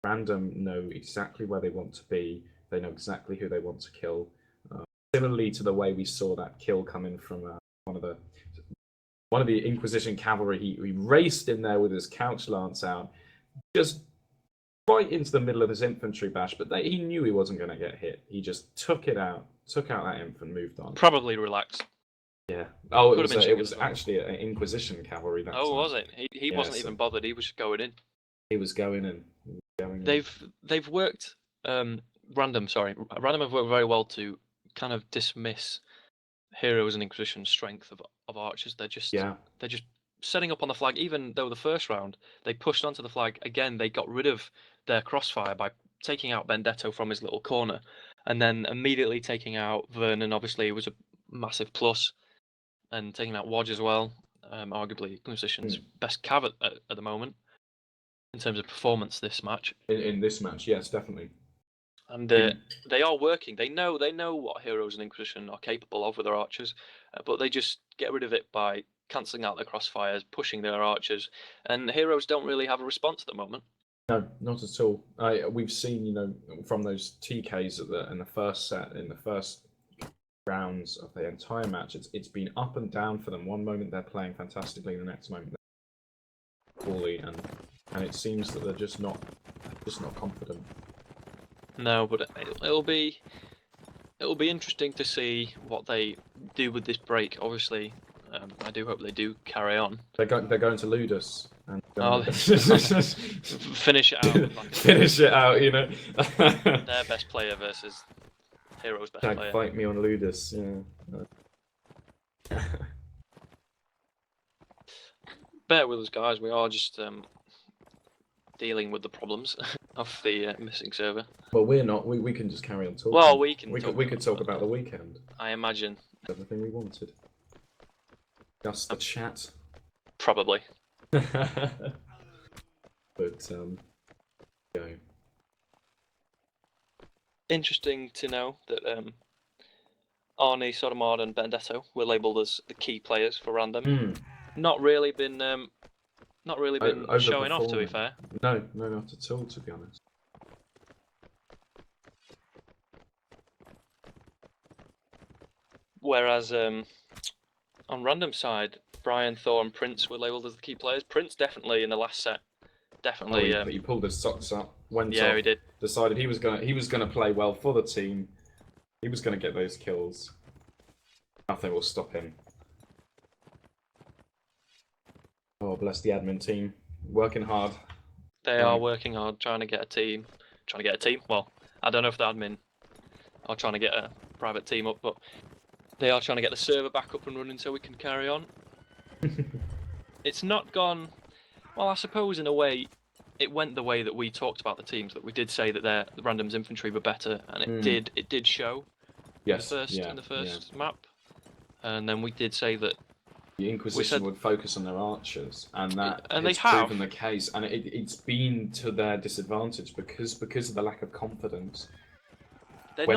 Random know exactly where they want to be. They know exactly who they want to kill. Similarly to the way we saw that kill come in from one of the Inquisition cavalry, he raced in there with his couch lance out, just right into the middle of his infantry bash. But he knew he wasn't going to get hit. He just took out that infant, moved on. Probably relaxed. Yeah. Oh, it was well. actually an Inquisition cavalry that time. Was it? He wasn't even bothered. He was just going in. He was going in. They've worked. Random have worked very well to kind of dismiss Heroes and Inquisition's strength of archers. They're just setting up on the flag. Even though the first round they pushed onto the flag again, they got rid of their crossfire by taking out Benedetto from his little corner, and then immediately taking out Vernon. Obviously, was a massive plus, and taking out Wodge as well. Arguably Inquisition's best cav at the moment in terms of performance this match. In this match, yes, definitely. And they are working. They know what Heroes and Inquisition are capable of with their archers, but they just get rid of it by cancelling out their crossfires, pushing their archers, and Heroes don't really have a response at the moment. No, not at all. We've seen, from those TKs in the first set, in the first rounds of the entire match, it's been up and down for them. One moment they're playing fantastically, the next moment they're poorly, and it seems that they're just not confident. No, but it'll be interesting to see what they do with this break. Obviously, I do hope they do carry on. They're going to Ludus and finish it out. Finish it out, Their best player versus Heroes' best player. Fight me on Ludus, yeah. Bear with us, guys. We are just dealing with the problems of the missing server. Well, we're not. We can just carry on talking. Well, we could talk about the weekend. I imagine. Everything we wanted. Just the chat. Probably. But go. Interesting to know that Arnie, Sotomard, and Benedetto were labelled as the key players for Random. Not really been showing off, to be fair. No, not at all, to be honest. Whereas on Random side, Brian, Thor, and Prince were labelled as the key players. Prince definitely in the last set, definitely. He pulled his socks up. Went off, he did. Decided he was gonna play well for the team. He was gonna get those kills. Nothing will stop him. Oh, bless the admin team, working hard. They are working hard, trying to get a team. Well, I don't know if the admin are trying to get a private team up, but they are trying to get the server back up and running so we can carry on. It's not gone. Well, I suppose in a way, it went the way that we talked about the teams. That we did say that the Random's infantry were better, and it did show. Yes. In the first map, and then we did say that the Inquisition would focus on their archers, and it's proven the case. And it's been to their disadvantage because of the lack of confidence. They're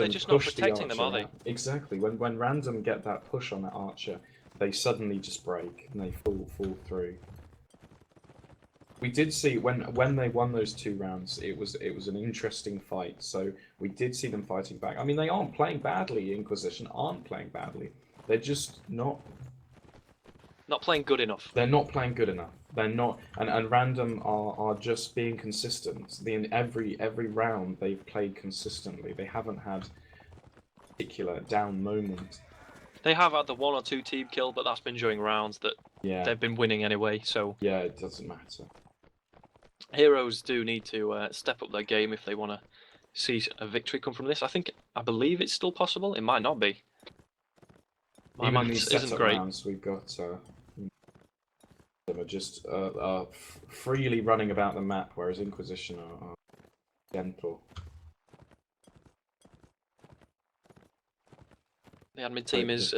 just not protecting them, are they? Exactly. When Random get that push on that archer, they suddenly just break and they fall through. We did see when they won those 2 rounds, it was an interesting fight. So we did see them fighting back. I mean, they aren't playing badly. Inquisition aren't playing badly. They're just not playing good enough. They're not playing good enough. They're not, and Random are just being consistent. In every round they've played consistently. They haven't had a particular down moment. They have had the 1 or 2 team kill, but that's been during rounds that they've been winning anyway. So yeah, it doesn't matter. Heroes do need to step up their game if they want to see a victory come from this. I believe it's still possible. It might not be. My maths isn't great. Rounds, we've got them are just freely running about the map, whereas Inquisition are gentle. The admin team is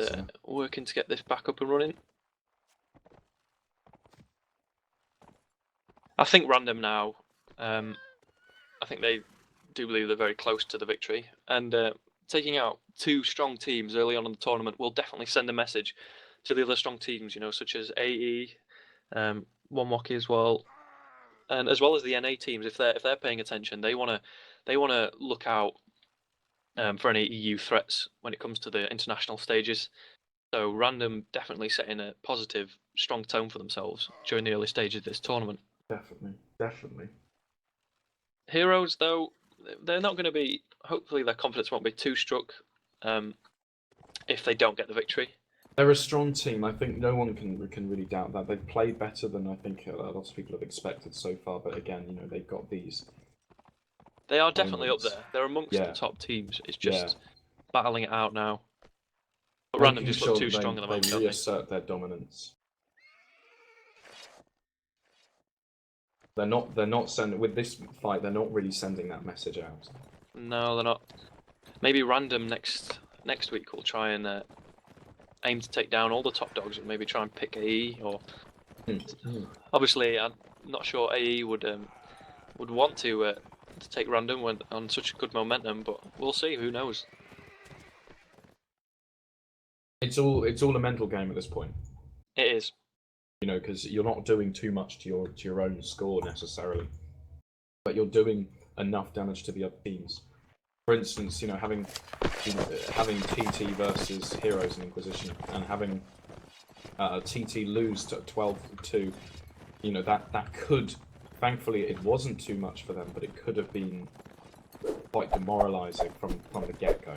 working to get this back up and running. I think Random now, I think they do believe they're very close to the victory, and taking out 2 strong teams early on in the tournament will definitely send a message to the other strong teams, such as AE, Wonwoki as well, and as well as the NA teams, if they're paying attention, they wanna look out for any EU threats when it comes to the international stages. So Random definitely setting a positive, strong tone for themselves during the early stages of this tournament. Definitely. Heroes, though, they're not going to be. Hopefully, their confidence won't be too struck if they don't get the victory. They're a strong team. I think no one can really doubt that. They've played better than I think a lot of people have expected so far. But again, you know, they've got these. They are definitely moments. up there. They're amongst Yeah. the top teams. It's just battling it out now. But Random just look too strong at the moment, they don't they? reassert their dominance. They're not sending with this fight. They're not really sending that message out. No, they're not. Maybe Random next week will try and aim to take down all the top dogs, and maybe try and pick AE. Or obviously, I'm not sure AE would want to take Random when on such good momentum, but we'll see. Who knows? It's all a mental game at this point. It is. You know, because you're not doing too much to your own score necessarily, but you're doing enough damage to the other teams. For instance, you know, having TT versus Heroes and Inquisition, and having TT lose to 12-2, you know, that could. Thankfully, it wasn't too much for them, but it could have been quite demoralising from the get-go.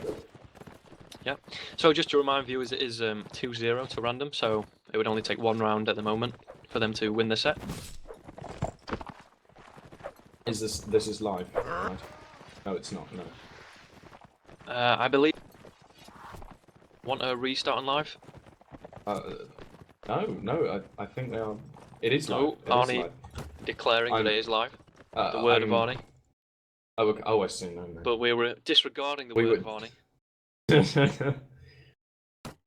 Yeah. So just to remind viewers, it is 2-0 to Random, so it would only take one round at the moment for them to win the set. Is this is live? Right? No, it's not. No. I believe. Want a restart on live? No. I think they are. It is live. No, Arnie declaring that it is live. The word of Arnie. Oh, I see. No. But we were disregarding the word of Arnie.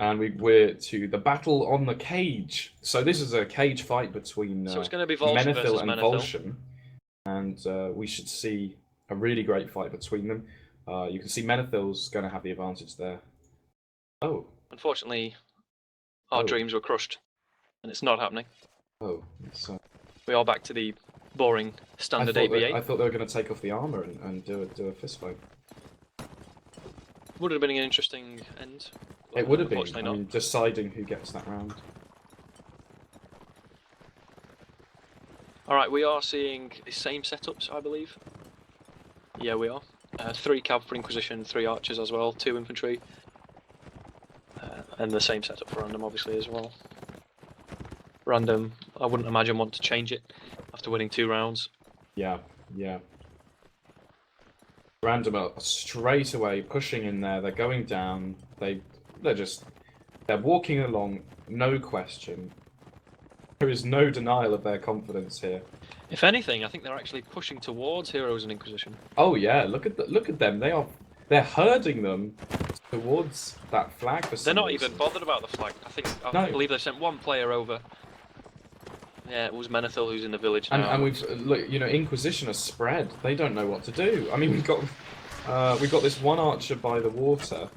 And we're to the battle on the cage. So this is a cage fight between so it's going to be Volshin versus and Menethil. Volshin, and we should see a really great fight between them. You can see Menethil's going to have the advantage there. Oh. Unfortunately, our dreams were crushed, and it's not happening. Oh. We are back to the boring standard ABA. I thought they were going to take off the armor and do a fist fight. Would have been an interesting end. It would have been. Unfortunately not. I mean, deciding who gets that round. Alright, we are seeing the same setups, I believe. Yeah, we are. 3 cav for Inquisition, 3 archers as well, 2 infantry. And the same setup for Random, obviously, as well. Random, I wouldn't imagine want to change it after winning 2 rounds. Yeah. Random are straight away pushing in there. They're going down. They're walking along. No question. There is no denial of their confidence here. If anything, I think they're actually pushing towards Heroes and Inquisition. Oh yeah, look at them. They're herding them towards that flag for some They're not reason. even bothered about the flag. I believe they sent 1 player over. Yeah, it was Menethil who's in the village now. And we've look, you know, Inquisition are spread. They don't know what to do. I mean, we've got this one archer by the water.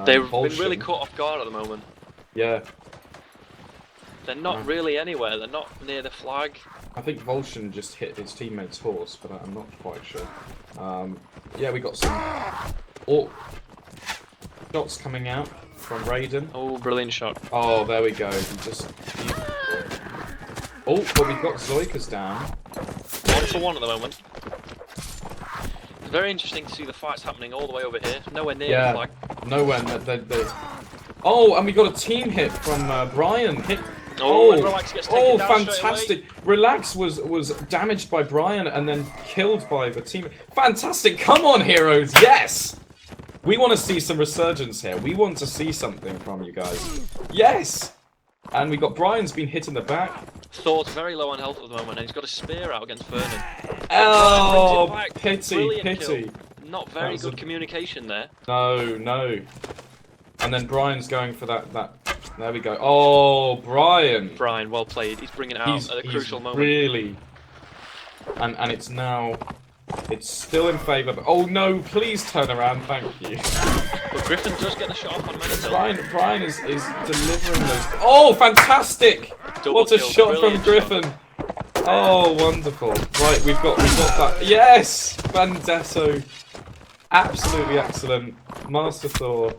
They've Volshin. been really caught off guard at the moment. Yeah. They're not really anywhere. They're not near the flag. I think Volshin just hit his teammate's horse, but I'm not quite sure. Yeah, we got some shots coming out from Raiden. Oh, brilliant shot. Oh, there we go. Oh, but we've got Zoika's down. 1 for 1 at the moment. It's very interesting to see the fights happening all the way over here. Nowhere near the flag. Nowhere. Oh, and we got a team hit from Brian. And Relax gets taken down fantastic! Relax was damaged by Brian and then killed by the team. Fantastic! Come on, Heroes! Yes! We want to see some resurgence here. We want to see something from you guys. Yes! And we got Brian's been hit in the back. Thor's very low on health at the moment, and he's got a spear out against Vernon. Oh, pity. Kill. Not very good communication there. No. And then Brian's going for that. There we go. Oh, Brian. Brian, well played. He's bringing it out at a crucial moment. Really. And it's now. It's still in favour. But oh no! Please turn around. Thank you. But Griffin does get the shot off on Menethil. Brian is delivering those. Oh, fantastic! What a shot from Griffin! Oh, wonderful. Right, we've got that. Yes! Vendetto. Absolutely excellent. Master Thor.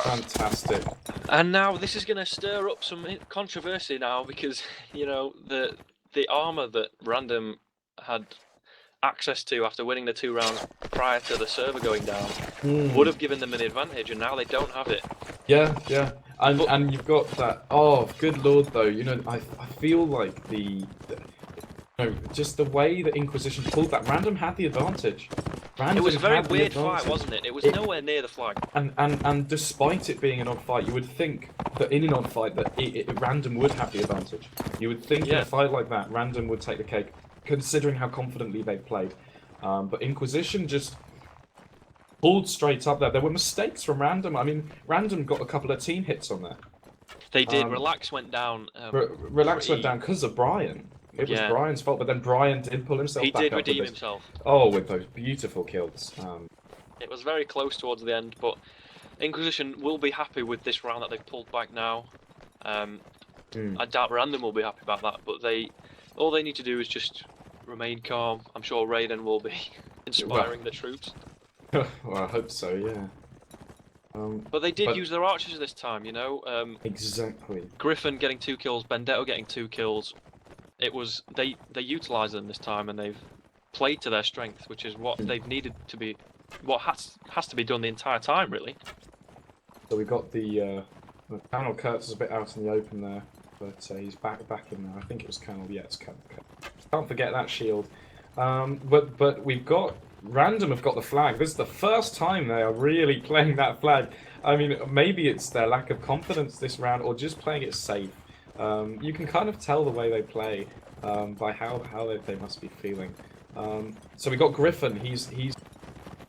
Fantastic. And now this is going to stir up some controversy now because, you know, the armor that Random had access to after winning the 2 rounds prior to the server going down would have given them an advantage, and now they don't have it. Yeah, yeah. And you've got that. Oh, good lord, though. You know, I feel like just the way that Inquisition pulled that. Random had the advantage. It was a very weird fight, wasn't it? It was nowhere near the flag. And despite it being an odd fight, you would think that in an odd fight that Random would have the advantage. You would think in a fight like that, Random would take the cake, considering how confidently they played. But Inquisition just pulled straight up there. There were mistakes from Random. I mean, Random got a couple of team hits on there. They did. Relax went down. Relax went down because of Brian. It was Brian's fault, but then Brian did pull himself back up. He did redeem himself. Oh, with those beautiful kills. It was very close towards the end, but Inquisition will be happy with this round that they've pulled back now. I doubt Random will be happy about that, but all they need to do is just remain calm. I'm sure Raiden will be inspiring the troops. Well, I hope so, yeah. But they did use their archers this time, you know. Exactly. Griffin getting 2 kills, Bendetto getting 2 kills. It was they utilised them this time, and they've played to their strength, which is what they've needed to be, what has to be done the entire time, really. So we've got the Colonel Kurtz is a bit out in the open there, but he's back in there. I think it was Colonel. Yeah, it's Colonel. Can't forget that shield. But we've got Random have got the flag. This is the first time they are really playing that flag. I mean, maybe it's their lack of confidence this round, or just playing it safe. You can kind of tell the way they play by how they must be feeling. So we got Griffin. He's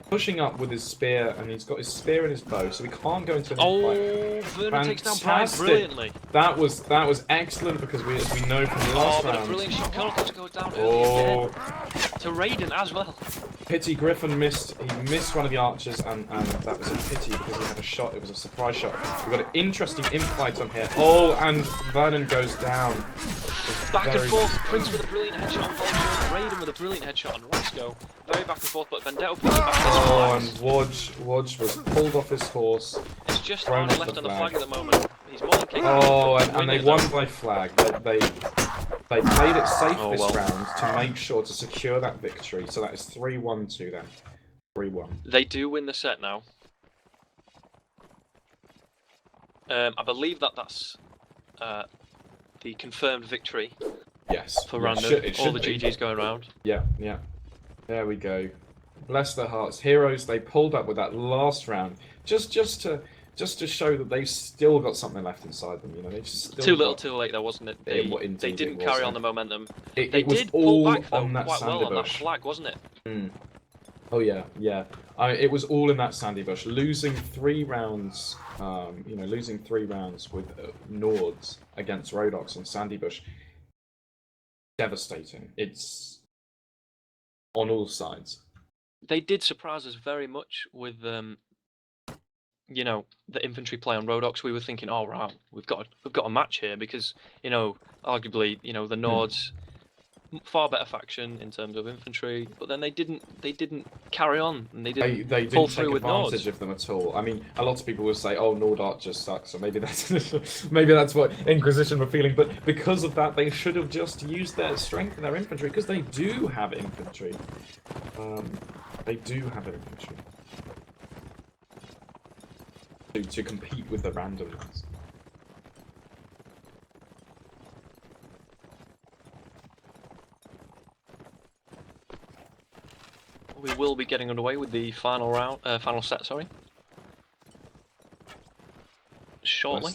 pushing up with his spear, and he's got his spear and his bow, so we can't go into any fight. Vernon takes down Brian brilliantly. That was excellent because we know from the last round. But a brilliant shot. Colonel goes down early again. To Raiden as well. Pity Griffin missed. He missed one of the archers, and that was a pity because he had a shot. It was a surprise shot. We've got an interesting infight on here. Oh, and Vernon goes down. Back and forth. Prince with a brilliant headshot on Vulture. Raiden with a brilliant headshot on Roscoe. Very back and forth, but Vendetto puts it back. Oh, and Wodge was pulled off his horse. It's just Arnold left on the flag at the moment. He's more than capable. Oh, and they won by flag. They played it safe this round to make sure to secure that victory. So that is 3-1 to them. 3-1. They do win the set now. I believe that's the confirmed victory. Yes. For Random. All the GGs going around. Yeah, yeah. There we go. Bless their hearts. Heroes, they pulled up with that last round. Just to show that they've still got something left inside them, you know. They just too little, too late, though, wasn't it? They didn't carry on the momentum. They did pull back though quite well on that flag, wasn't it? Oh yeah, yeah. It was all in that sandy bush. Losing 3 rounds, losing 3 rounds with Nords against Rodox and sandy bush. Devastating. It's on all sides. They did surprise us very much with you know, the infantry play on Rodox. We were thinking, oh wow, we've got a match here because, you know, arguably, you know, the Nords far better faction in terms of infantry, but then they didn't carry on, and they didn't pull through with Nords. They didn't take advantage of them at all. I mean, a lot of people will say, oh, Nord archers suck, so maybe that's what Inquisition were feeling, but because of that, they should have just used their strength and their infantry, because they do have infantry. They do have infantry. To compete with the random ones. We will be getting underway with the final round, final set. Sorry. Shortly.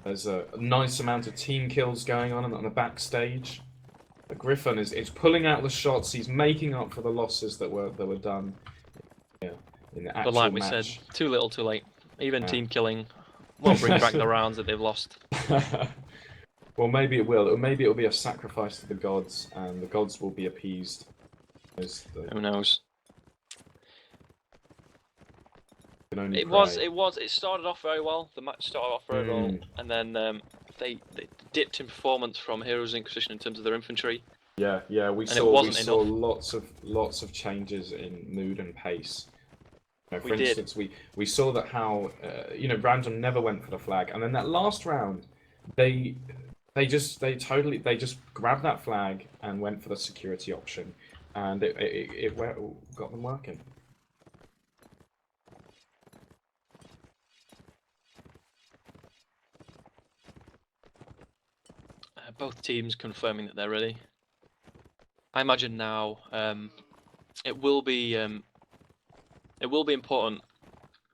There's a nice amount of team kills going on the backstage. Griffin is pulling out the shots. He's making up for the losses that were done. Yeah, in the actual but like we match. said, too little, too late. Even team killing won't bring back the rounds that they've lost. Well, maybe it will. Maybe it'll be a sacrifice to the gods, and the gods will be appeased. Who knows? can only It pray. was. It started off very well. The match started off very well, and then they dipped in performance from Heroes of Inquisition in terms of their infantry. Yeah, we And it saw wasn't enough. lots of changes in mood and pace. You know, for We did. instance, we saw that how Random never went for the flag, and then that last round, they just grabbed that flag and went for the security option, and it got them working. Both teams confirming that they're ready. I imagine now it will be important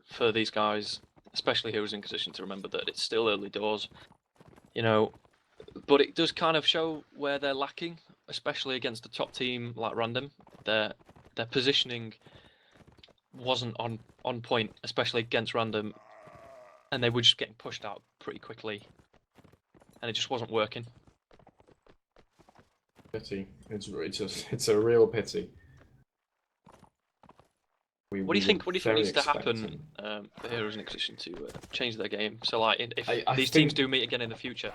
for these guys, especially Heroes Inquisition, to remember that it's still early doors, you know. But it does kind of show where they're lacking, especially against a top team like Random. Their positioning wasn't on point, especially against Random, and they were just getting pushed out pretty quickly, and it just wasn't working. Pity. It's a real pity. What do you think needs to happen for Heroes in Inquisition to change their game? So, like, if these teams do meet again in the future,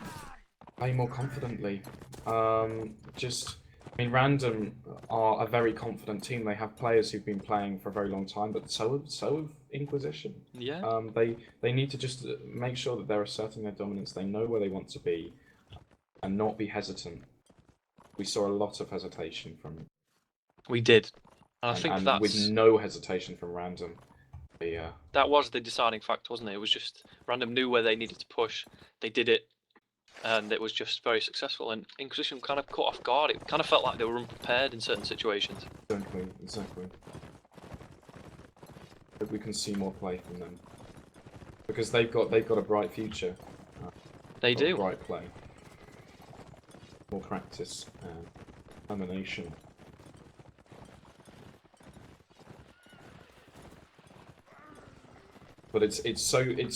play more confidently. Random are a very confident team. They have players who've been playing for a very long time, but so have Inquisition. Yeah. They need to just make sure that they're asserting their dominance. They know where they want to be, and not be hesitant. We saw a lot of hesitation from. We did. I think that's with no hesitation from Random. That was the deciding factor, wasn't it? It was just Random knew where they needed to push. They did it, and it was just very successful. And Inquisition kind of caught off guard. It kind of felt like they were unprepared in certain situations. Exactly. Hope we can see more play from them, because they've got a bright future. They do. Bright play, more practice, determination. But it's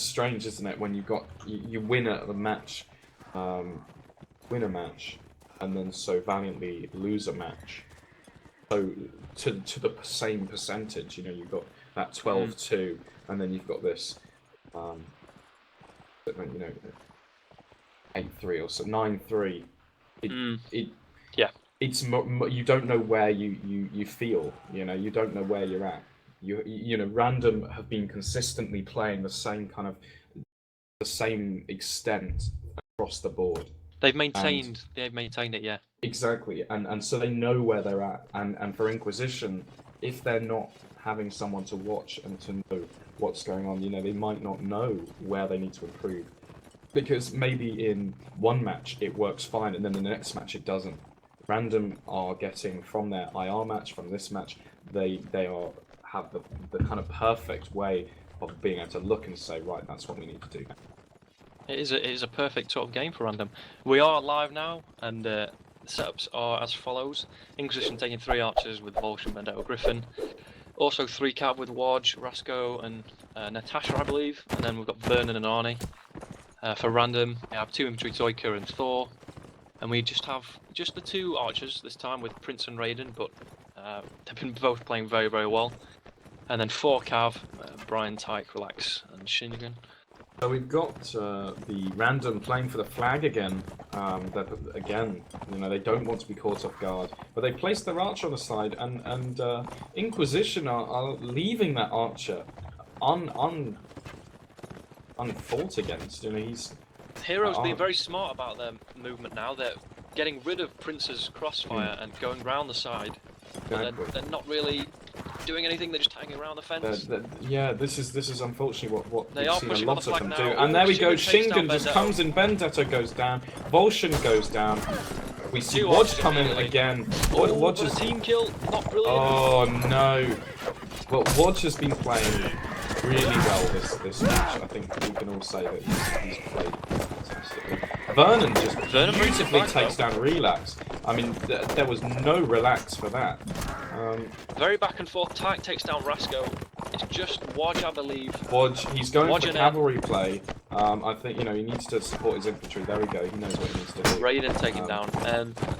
strange, isn't it, when you win a match, win a match, and then so valiantly lose a match. So to the same percentage, you've got that 12-2, and then you've got this, 8-3 or so 9-3. It's you don't know where you feel. You don't know where you're at. Random have been consistently playing the same extent across the board. They've maintained it, yeah. Exactly, and so they know where they're at. And for Inquisition, if they're not having someone to watch and to know what's going on, they might not know where they need to improve. Because maybe in one match it works fine, and then the next match it doesn't. Random are getting from their IR match, from this match, they have the kind of perfect way of being able to look and say, right, that's what we need to do. It is a perfect sort of game for Random. We are live now, and the setups are as follows. Inquisition taking 3 archers with Volscian, Vendetta, Griffin. Also 3 cav with Wodge, Rasco, and Natasha, I believe. And then we've got Vernon and Arnie. For Random, we have 2 infantry, Toika and Thor. And we just have the 2 archers this time with Prince and Raiden, but they've been both playing very, very well. And then 4 cav, Brian, Tyke, Relax, and Shinnigan. So we've got the Random playing for the flag again. They don't want to be caught off guard, but they placed their archer on the side, and Inquisition are leaving that archer unfought against. Heroes being very smart about their movement now. They're getting rid of Prince's crossfire and going round the side. Exactly. But they're not really doing anything. They're just hanging around the fence. This is unfortunately what they we've are seen pushing a on the lot of flag them now. do. And there we go. Shinnigan Shinnigan just comes in. Vendetta goes down. Volscian goes down. We see Wodge come in again. Wodge is team kill. Not brilliant. Oh no! Well, Wodge has been playing really well this match. I think we can all say that he's played fantastically. Vernon just beautifully takes down Relax. I mean, there was no Relax for that. Very back and forth. Tyke takes down Rasco. It's just Wodge, I believe. Wodge, he's going for cavalry play. I think he needs to support his infantry. There we go. He knows what he needs to do. Raiden taken down.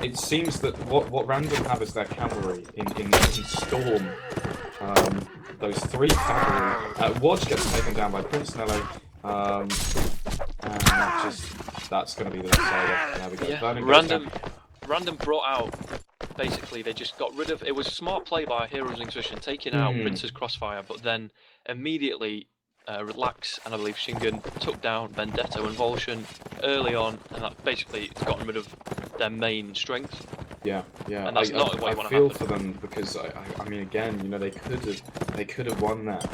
It seems that what Random have is their cavalry in Storm. those 3 cavalry. Watch gets taken down by Prince Nello. And that's going to be the decider. There we go. Yeah, random brought out. Basically, they just got rid of. It was a smart play by Heroes Inquisition, taking out Prince's crossfire, but then immediately Relax and I believe Shingen took down Vendetta and Volscian early on, and that basically it's gotten rid of their main strength. Yeah. And that's not what you want to feel happen. for them because I mean, again, you know, they could have won that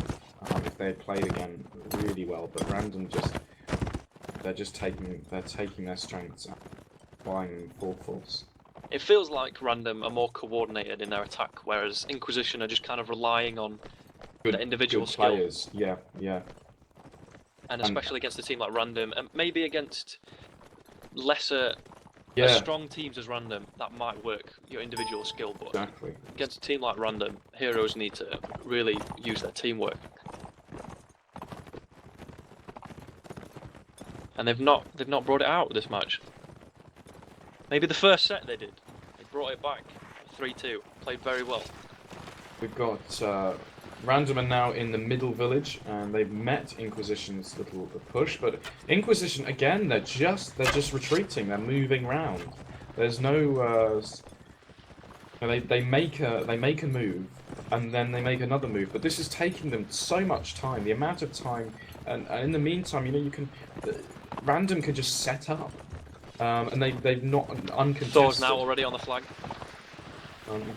if they had played again really well, but Random they're taking their strengths, applying full force. It feels like Random are more coordinated in their attack, whereas Inquisition are just kind of relying on the individual skill. Players. Yeah. And especially against a team like Random, and maybe against lesser, strong teams as Random, that might work, your individual skill, but exactly. Against a team like Random, Heroes need to really use their teamwork. And they've not brought it out this match. Maybe the first set they did. They brought it back 3-2. Played very well. We've got Random are now in the middle village, and they've met Inquisition's little push. But Inquisition again, they're just retreating. They're moving round. There's no. They make a move, and then they make another move. But this is taking them so much time. The amount of time, and in the meantime, you know, you can. Random can just set up. And they've not uncontested. Thor's now already on the flag.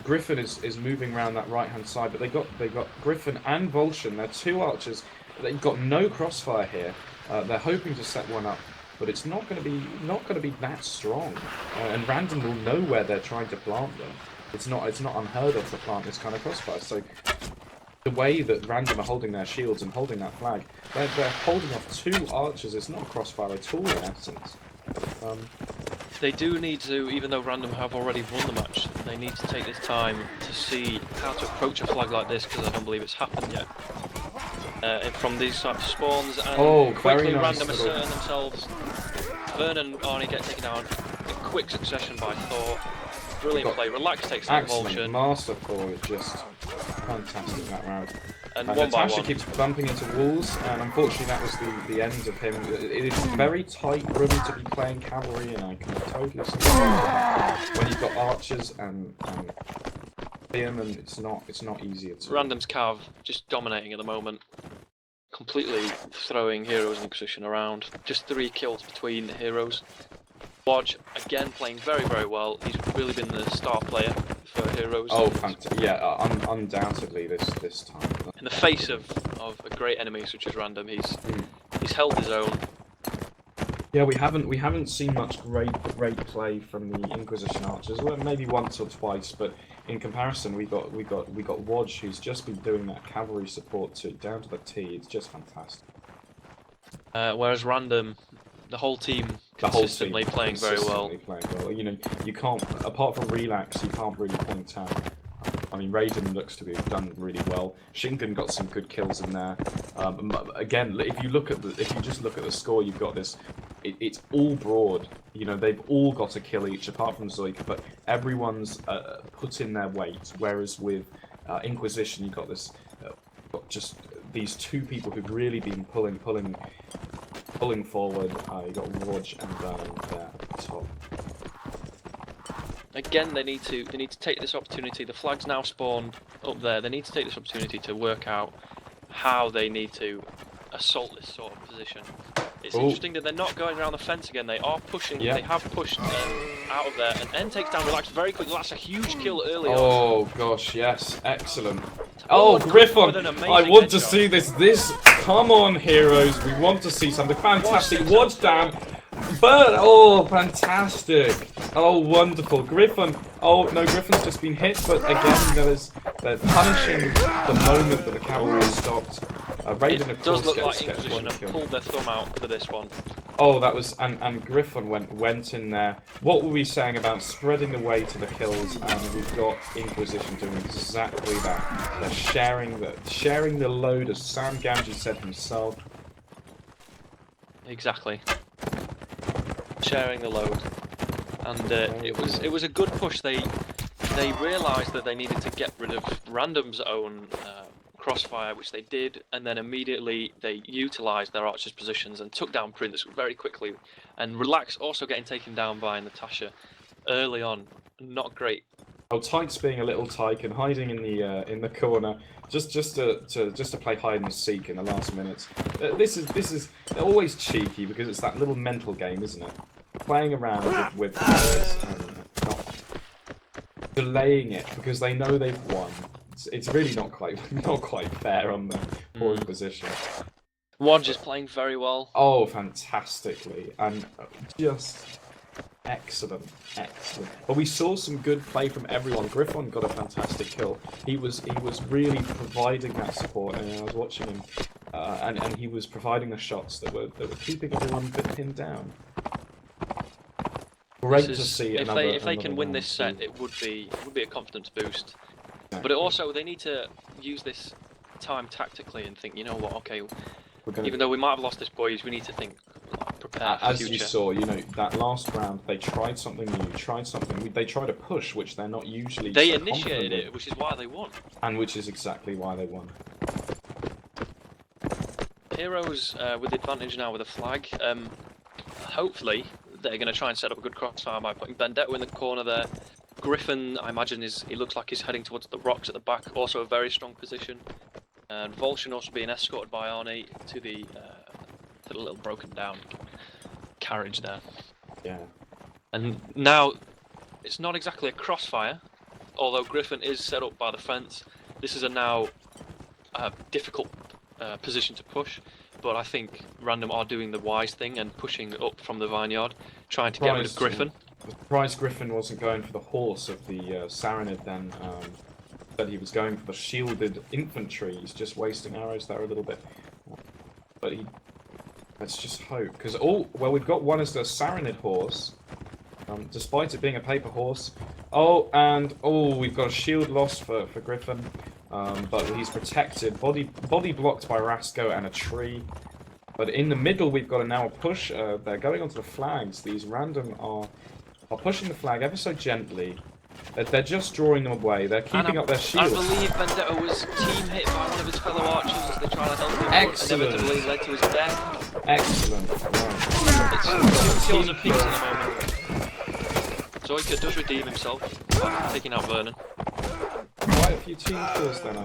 Griffin is moving around that right hand side, but they got Griffin and Volscian. They're 2 archers. They've got no crossfire here. They're hoping to set one up, but it's not going to be that strong. And Random will know where they're trying to plant them. It's not unheard of to plant this kind of crossfire. So the way that Random are holding their shields and holding that flag, they're holding off 2 archers. It's not crossfire at all in essence. They do need to, even though Random have already won the match, they need to take this time to see how to approach a flag like this, because I don't believe it's happened yet. From these types of spawns, and quickly nice Random asserting themselves. Vern and Arnie get taken down in quick succession by Thor. Brilliant play. Relax takes down Volscian. Master Thor is just fantastic that round. And one by Natasha one. keeps bumping into walls, and unfortunately that was the end of him. It is very tight room to be playing cavalry, and I can totally see that when you've got archers and Liam, and it's not easy at all. Random's Cav just dominating at the moment, completely throwing Heroes and Inquisition around. Just 3 kills between Heroes. Wodge again playing very, very well. He's really been the star player for Heroes. Oh, fantastic! Yeah, undoubtedly this time. In the face of a great enemy such as Random, he's held his own. Yeah, we haven't seen much great play from the Inquisition archers. Well, maybe once or twice, but in comparison, we got Wodge, who's just been doing that cavalry support down to the T. It's just fantastic. Whereas Random, the whole team consistently playing very well. You know, you can't, apart from Relax, you can't really point out. I mean, Raiden looks to have done really well. Shingen got some good kills in there. Again, if you just look at the score, you've got this. It's all broad. You know, they've all got a kill each, apart from Zoik, but everyone's put in their weight. Whereas with Inquisition, you've got this, got just these 2 people who've really been pulling forward. You got Wodge and Vernon there at the top. Again, they need to take this opportunity. The flag's now spawned up there. They need to take this opportunity to work out how they need to assault this sort of position. It's interesting that they're not going around the fence again. They are pushing. Yeah. They have pushed out of there. And N takes down Relax very quickly. That's a huge kill early on. Oh gosh, yes, excellent. Oh, Griffon! I want to see this. Come on, Heroes. We want to see something fantastic. Watch down. But fantastic! Oh, wonderful, Griffon. Oh no, Griffin's just been hit, but again, they're punishing the moment that the cavalry stopped. Raiden, it does look like Inquisition have pulled their thumb out for this one. Oh, that was and Griffon went in there. What were we saying about spreading the way to the kills? And we've got Inquisition doing exactly that. They're sharing the load, as Sam Gamgee said himself. Exactly. Sharing the load, and it was a good push. They realised that they needed to get rid of Random's own crossfire, which they did, and then immediately they utilised their archers' positions and took down Prince very quickly. And Relax also getting taken down by Natasha early on. Not great. Oh, Tyke's being a little Tyke and hiding in the corner, just to play hide and seek in the last minutes. This is always cheeky because it's that little mental game, isn't it? Playing around with players and not delaying it because they know they've won. It's really not quite fair on the poor Inquisition. Wodge is playing very well. Oh, fantastically, and just excellent. But we saw some good play from everyone. Griffon got a fantastic kill. He was really providing that support, and I was watching him, and he was providing the shots that were keeping everyone pinned down. Great to see. If they can win this set, it would be a confidence boost. Exactly. But also they need to use this time tactically and think, you know what? Okay, even though we might have lost this boys, we need to think, prepare for as future. you saw, you know, that last round they tried something new. They tried a push, which they're not usually. They initiated it, which is why they won. And which is exactly why they won. Heroes with the advantage now with a flag. Hopefully they're going to try and set up a good crossfire by putting Vendetta in the corner there. Griffin, I imagine, he looks like he's heading towards the rocks at the back, also a very strong position. And Volshin also being escorted by Arnie to the little broken down carriage there. Yeah. And now, it's not exactly a crossfire, although Griffin is set up by the fence. This is a now difficult position to push, but I think Random are doing the wise thing and pushing up from the vineyard, trying to get rid of Griffin. The surprise Griffin wasn't going for the horse of the Saranid then, that he was going for the shielded infantry. He's just wasting arrows there a little bit. But let's just hope, because we've got one as the Saranid horse, despite it being a paper horse. We've got a shield lost for Griffin, but he's protected, body blocked by Rasco and a tree. But in the middle we've got now a push. They're going onto the flags. These Random are pushing the flag ever so gently. They're just drawing them away. They're keeping up their shield. I believe Vendetta was team hit by one of his fellow archers as they try to help him. Excellent. And inevitably led to his death. Excellent. Right. It's 2 kills apiece at the moment. Zoika does redeem himself by taking out Vernon. Quite a few team kills then.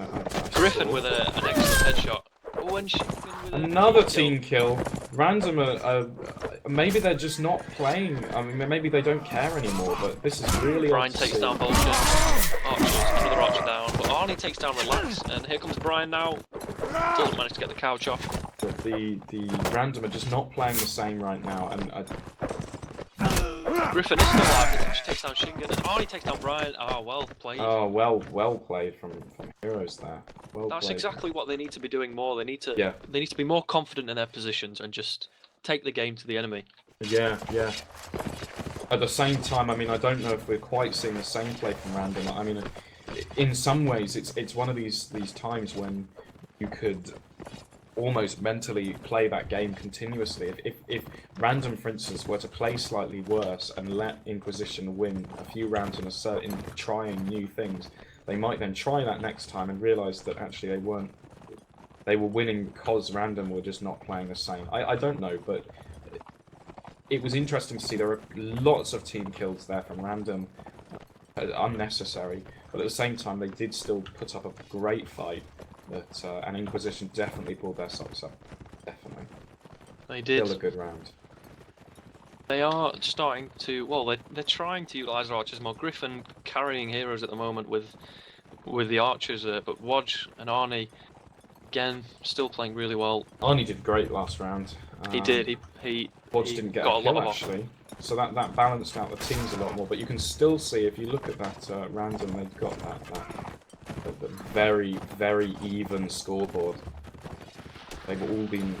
Griffin with an excellent headshot. Another team kill. Random maybe they're just not playing. I mean, maybe they don't care anymore. But this is really. Brian takes down Vulture. Another archer down. But Arnie takes down Relax, and here comes Brian now. Doesn't manage to get the couch off. But the Random are just not playing the same right now, and Griffin is still alive. She takes down Shingen, and Arnie takes down Brian. Oh, well played. Oh, well played from Heroes there. That's exactly what they need to be doing more. They need to be more confident in their positions and just take the game to the enemy. Yeah. At the same time, I mean, I don't know if we're quite seeing the same play from Random. I mean, in some ways, it's one of these times when you could almost mentally play that game continuously. If Random, for instance, were to play slightly worse and let Inquisition win a few rounds in trying new things, they might then try that next time and realise that actually they were winning because Random were just not playing the same. I don't know, but it was interesting to see there were lots of team kills there from Random, unnecessary, but at the same time they did still put up a great fight. And Inquisition definitely pulled their socks up. Definitely. They did. Still a good round. They are starting to. Well, they're trying to utilise their archers more. Griffin carrying Heroes at the moment with the archers, but Wodge and Arnie again still playing really well. Arnie did great last round. He did. Wodge didn't get a kill actually, so that balanced out the teams a lot more. But you can still see if you look at that Random, they've got that very, very even scoreboard. They've all been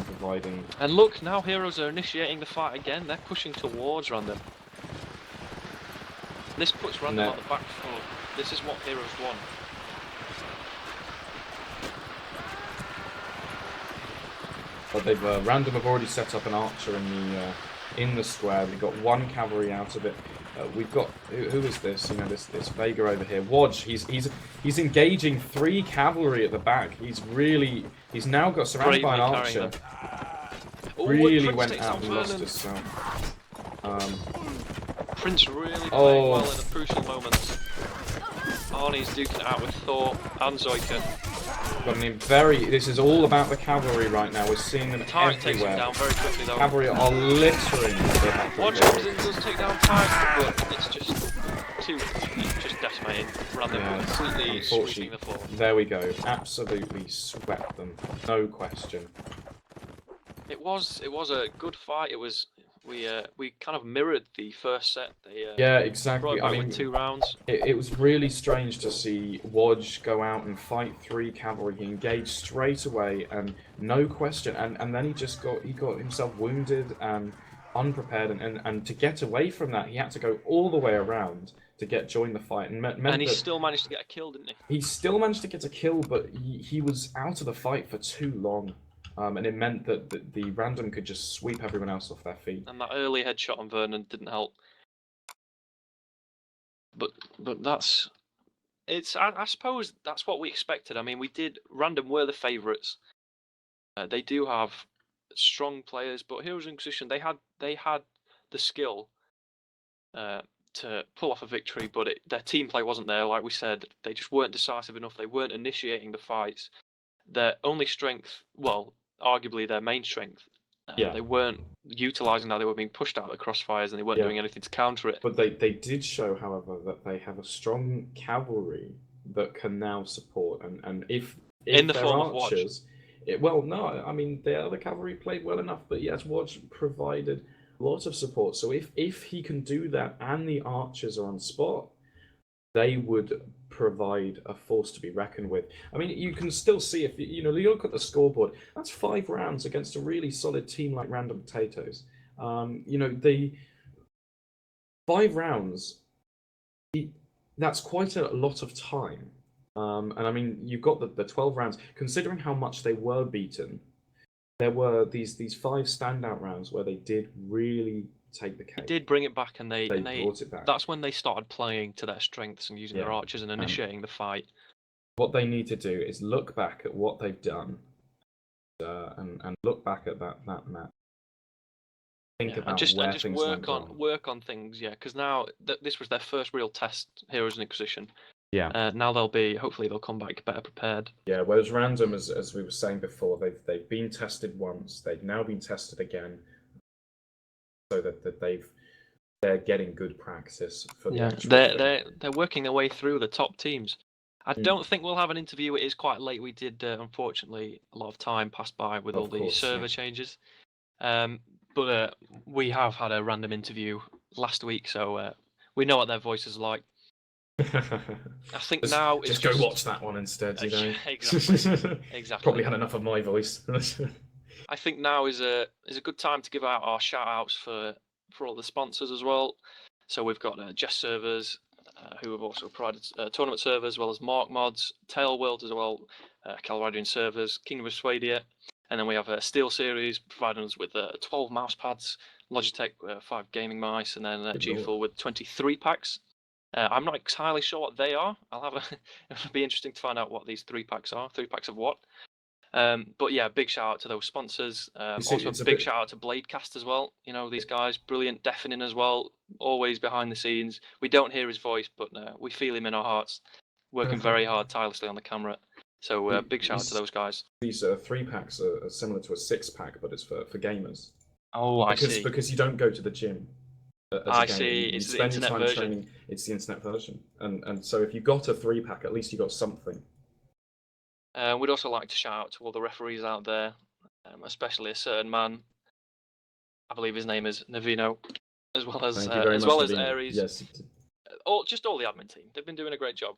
providing. And look, now Heroes are initiating the fight again. They're pushing towards Random. This puts Random on the back foot. This is what Heroes want. But they've Random have already set up an archer in the square. They've got one cavalry out of it. We've got who is this? You know, this Vega over here. Wodge. He's engaging 3 cavalry at the back. He's now got surrounded by an archer. Really went out and lost himself. Prince really playing well in the crucial moments. Arnie's duking it out with Thor and Zoika. But I mean, this is all about the cavalry right now. We're seeing them Tarek everywhere. takes him down very quickly though. Cavalry are littering the battlefield. Wodge comes in, does take down Tarek, but it's just just decimating. Random completely sweeping the floor. There we go. Absolutely swept them. No question. It was a good fight. It was we kind of mirrored the first set. Yeah, exactly. I mean, with 2 rounds. It was really strange to see Wodge go out and fight 3 cavalry. He engaged straight away, and no question. And then he got himself wounded and unprepared. And to get away from that, he had to go all the way around to join the fight. And he still managed to get a kill, didn't he? He still managed to get a kill, but he was out of the fight for too long. And it meant that the random could just sweep everyone else off their feet. And that early headshot on Vernon didn't help. But that's I suppose that's what we expected. I mean, random were the favourites. They do have strong players, but Heroes of Inquisition they had the skill to pull off a victory, but their team play wasn't there. Like we said, they just weren't decisive enough. They weren't initiating the fights. Their only strength, well, arguably their main strength, they weren't utilising that. They were being pushed out of the crossfires, and they weren't doing anything to counter it. But they did show, however, that they have a strong cavalry that can now support, and if in the they're form archers, of Wodge. well, no, I mean the other cavalry played well enough, but yes, Wodge provided lots of support. So if he can do that, and the archers are on spot, they would provide a force to be reckoned with. I mean, you can still see if you look at the scoreboard. That's 5 rounds against a really solid team like Random Potatoes. The 5 rounds. That's quite a lot of time. And I mean, you've got the 12 rounds. Considering how much they were beaten, there were these 5 standout rounds where they did really take the cake. They did bring it back, and they brought it back. That's when they started playing to their strengths and using their archers and initiating the fight. What they need to do is look back at what they've done, and look back at that match. Think about where things went wrong. Work on things, because now this was their first real test, Heroes of Inquisition. Yeah. Now hopefully they'll come back better prepared. Yeah, whereas Random, as we were saying before, they've been tested once, they've now been tested again, so that they're getting good practice for the actual they're working their way through the top teams. I don't think we'll have an interview. It is quite late. We did, unfortunately, a lot of time passed by with all the server changes. But we have had a random interview last week, so we know what their voices are like. I think now it's just go watch that one instead. Exactly. Probably had enough of my voice. I think now is a good time to give out our shout outs for all the sponsors as well. So we've got Jess Servers, who have also provided tournament servers, as well as Mark Mods, Tail World as well, Calradian servers, Kingdom of Swadia, and then we have Steel Series providing us with 12 mouse pads, Logitech 5 gaming mice, and then G-Full with 23 packs. I'm not entirely sure what they are. It'll be interesting to find out what these 3 packs are. 3 packs of what? But yeah, big shout out to those sponsors. Also, a big shout out to Bladecast as well. These guys, brilliant, deafening as well. Always behind the scenes. We don't hear his voice, but we feel him in our hearts. Working very hard, tirelessly on the camera. So big shout out to those guys. These 3 packs are similar to a 6 pack, but it's for gamers. Oh, I see. Because you don't go to the gym. I see. It's the internet version. Training. It's the internet version, and so if you got a 3 pack, at least you got something. We'd also like to shout out to all the referees out there, especially a certain man. I believe his name is Navino, as well as Aries. Yes. All the admin team. They've been doing a great job.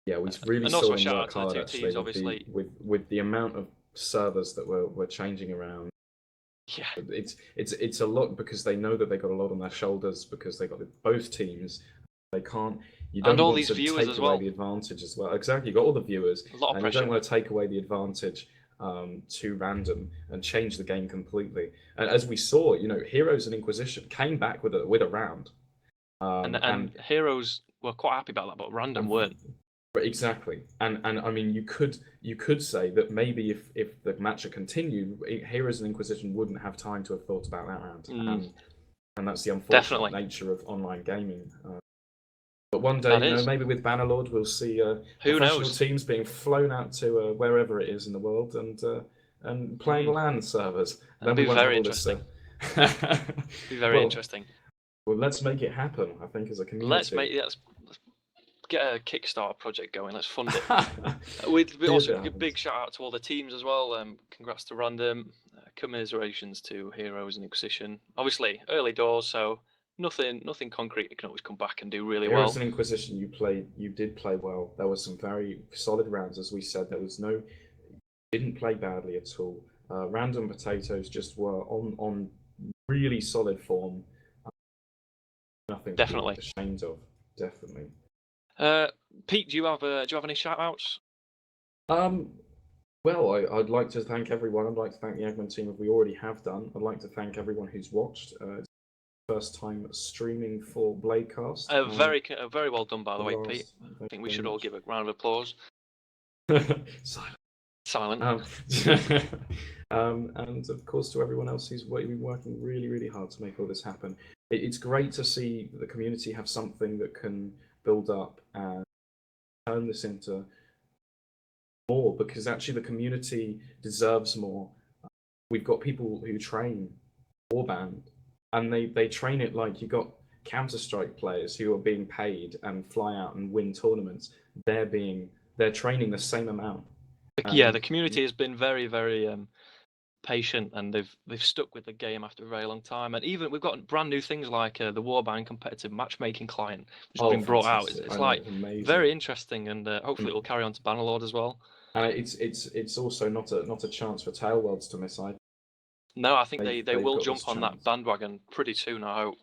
Yeah, we really saw also them work shout out to hard the 2 teams, obviously. With the amount of servers that were changing around. Yeah, it's a lot, because they know that they got a lot on their shoulders, because they got both teams. They can't. You don't want to take away the advantage as well. Exactly, you got all the viewers, a lot of pressure. You don't want to take away the advantage to Random and change the game completely. And as we saw, Heroes and Inquisition came back with a round. And Heroes were quite happy about that, but Random weren't. Exactly, and I mean, you could say that maybe if the match had continued, Heroes and Inquisition wouldn't have time to have thought about that round, and that's the unfortunate nature of online gaming. But one day, maybe with Bannerlord, we'll see professional teams being flown out to wherever it is in the world and playing LAN servers. That'd be very interesting. Be very interesting. Well, let's make it happen. I think as a community. Let's get a Kickstarter project going. Let's fund it. We'd also give a big shout out to all the teams as well. Congrats to Random. Commiserations to Heroes and Inquisition. Obviously, early doors, so nothing concrete. You can always come back and do really well. Heroes and Inquisition, you did play well. There were some very solid rounds, as we said. Didn't play badly at all. Random Potatoes just were on really solid form. Nothing to be ashamed of. Definitely. Pete, do you have any shout outs? Well, I'd like to thank everyone. I'd like to thank the Eggman team, if we already have done. I'd like to thank everyone who's watched. It's first time streaming for Bladecast. Very well done, by the way, Pete. I think we should all give a round of applause. Silent. And of course to everyone else who's been working really, really hard to make all this happen. It's great to see the community have something that can build up and turn this into more, because actually the community deserves more. We've got people who train Warband, and they train it like you got Counter-Strike players who are being paid and fly out and win tournaments. They're training the same amount. The community has been very, very patient, and they've stuck with the game after a very long time. And even we've got brand new things like the Warband competitive matchmaking client, which has been brought out. It's like very interesting, and hopefully it will carry on to Bannerlord as well. And it's also not a chance for Tailworlds to miss either. No, I think they will jump on that bandwagon pretty soon, I hope.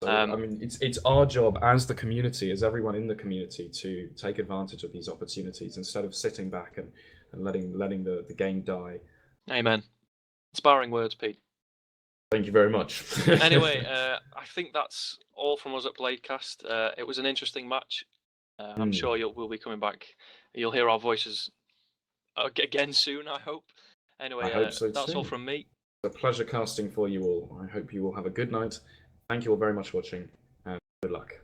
So, I mean, it's our job as the community, as everyone in the community, to take advantage of these opportunities instead of sitting back and letting the game die. Amen. Inspiring words, Pete. Thank you very much. Anyway, I think that's all from us at Bladecast. It was an interesting match. I'm sure we'll be coming back. You'll hear our voices again soon, I hope. Anyway, I hope so that's too. all from me. It's a pleasure casting for you all. I hope you all have a good night. Thank you all very much for watching, and good luck.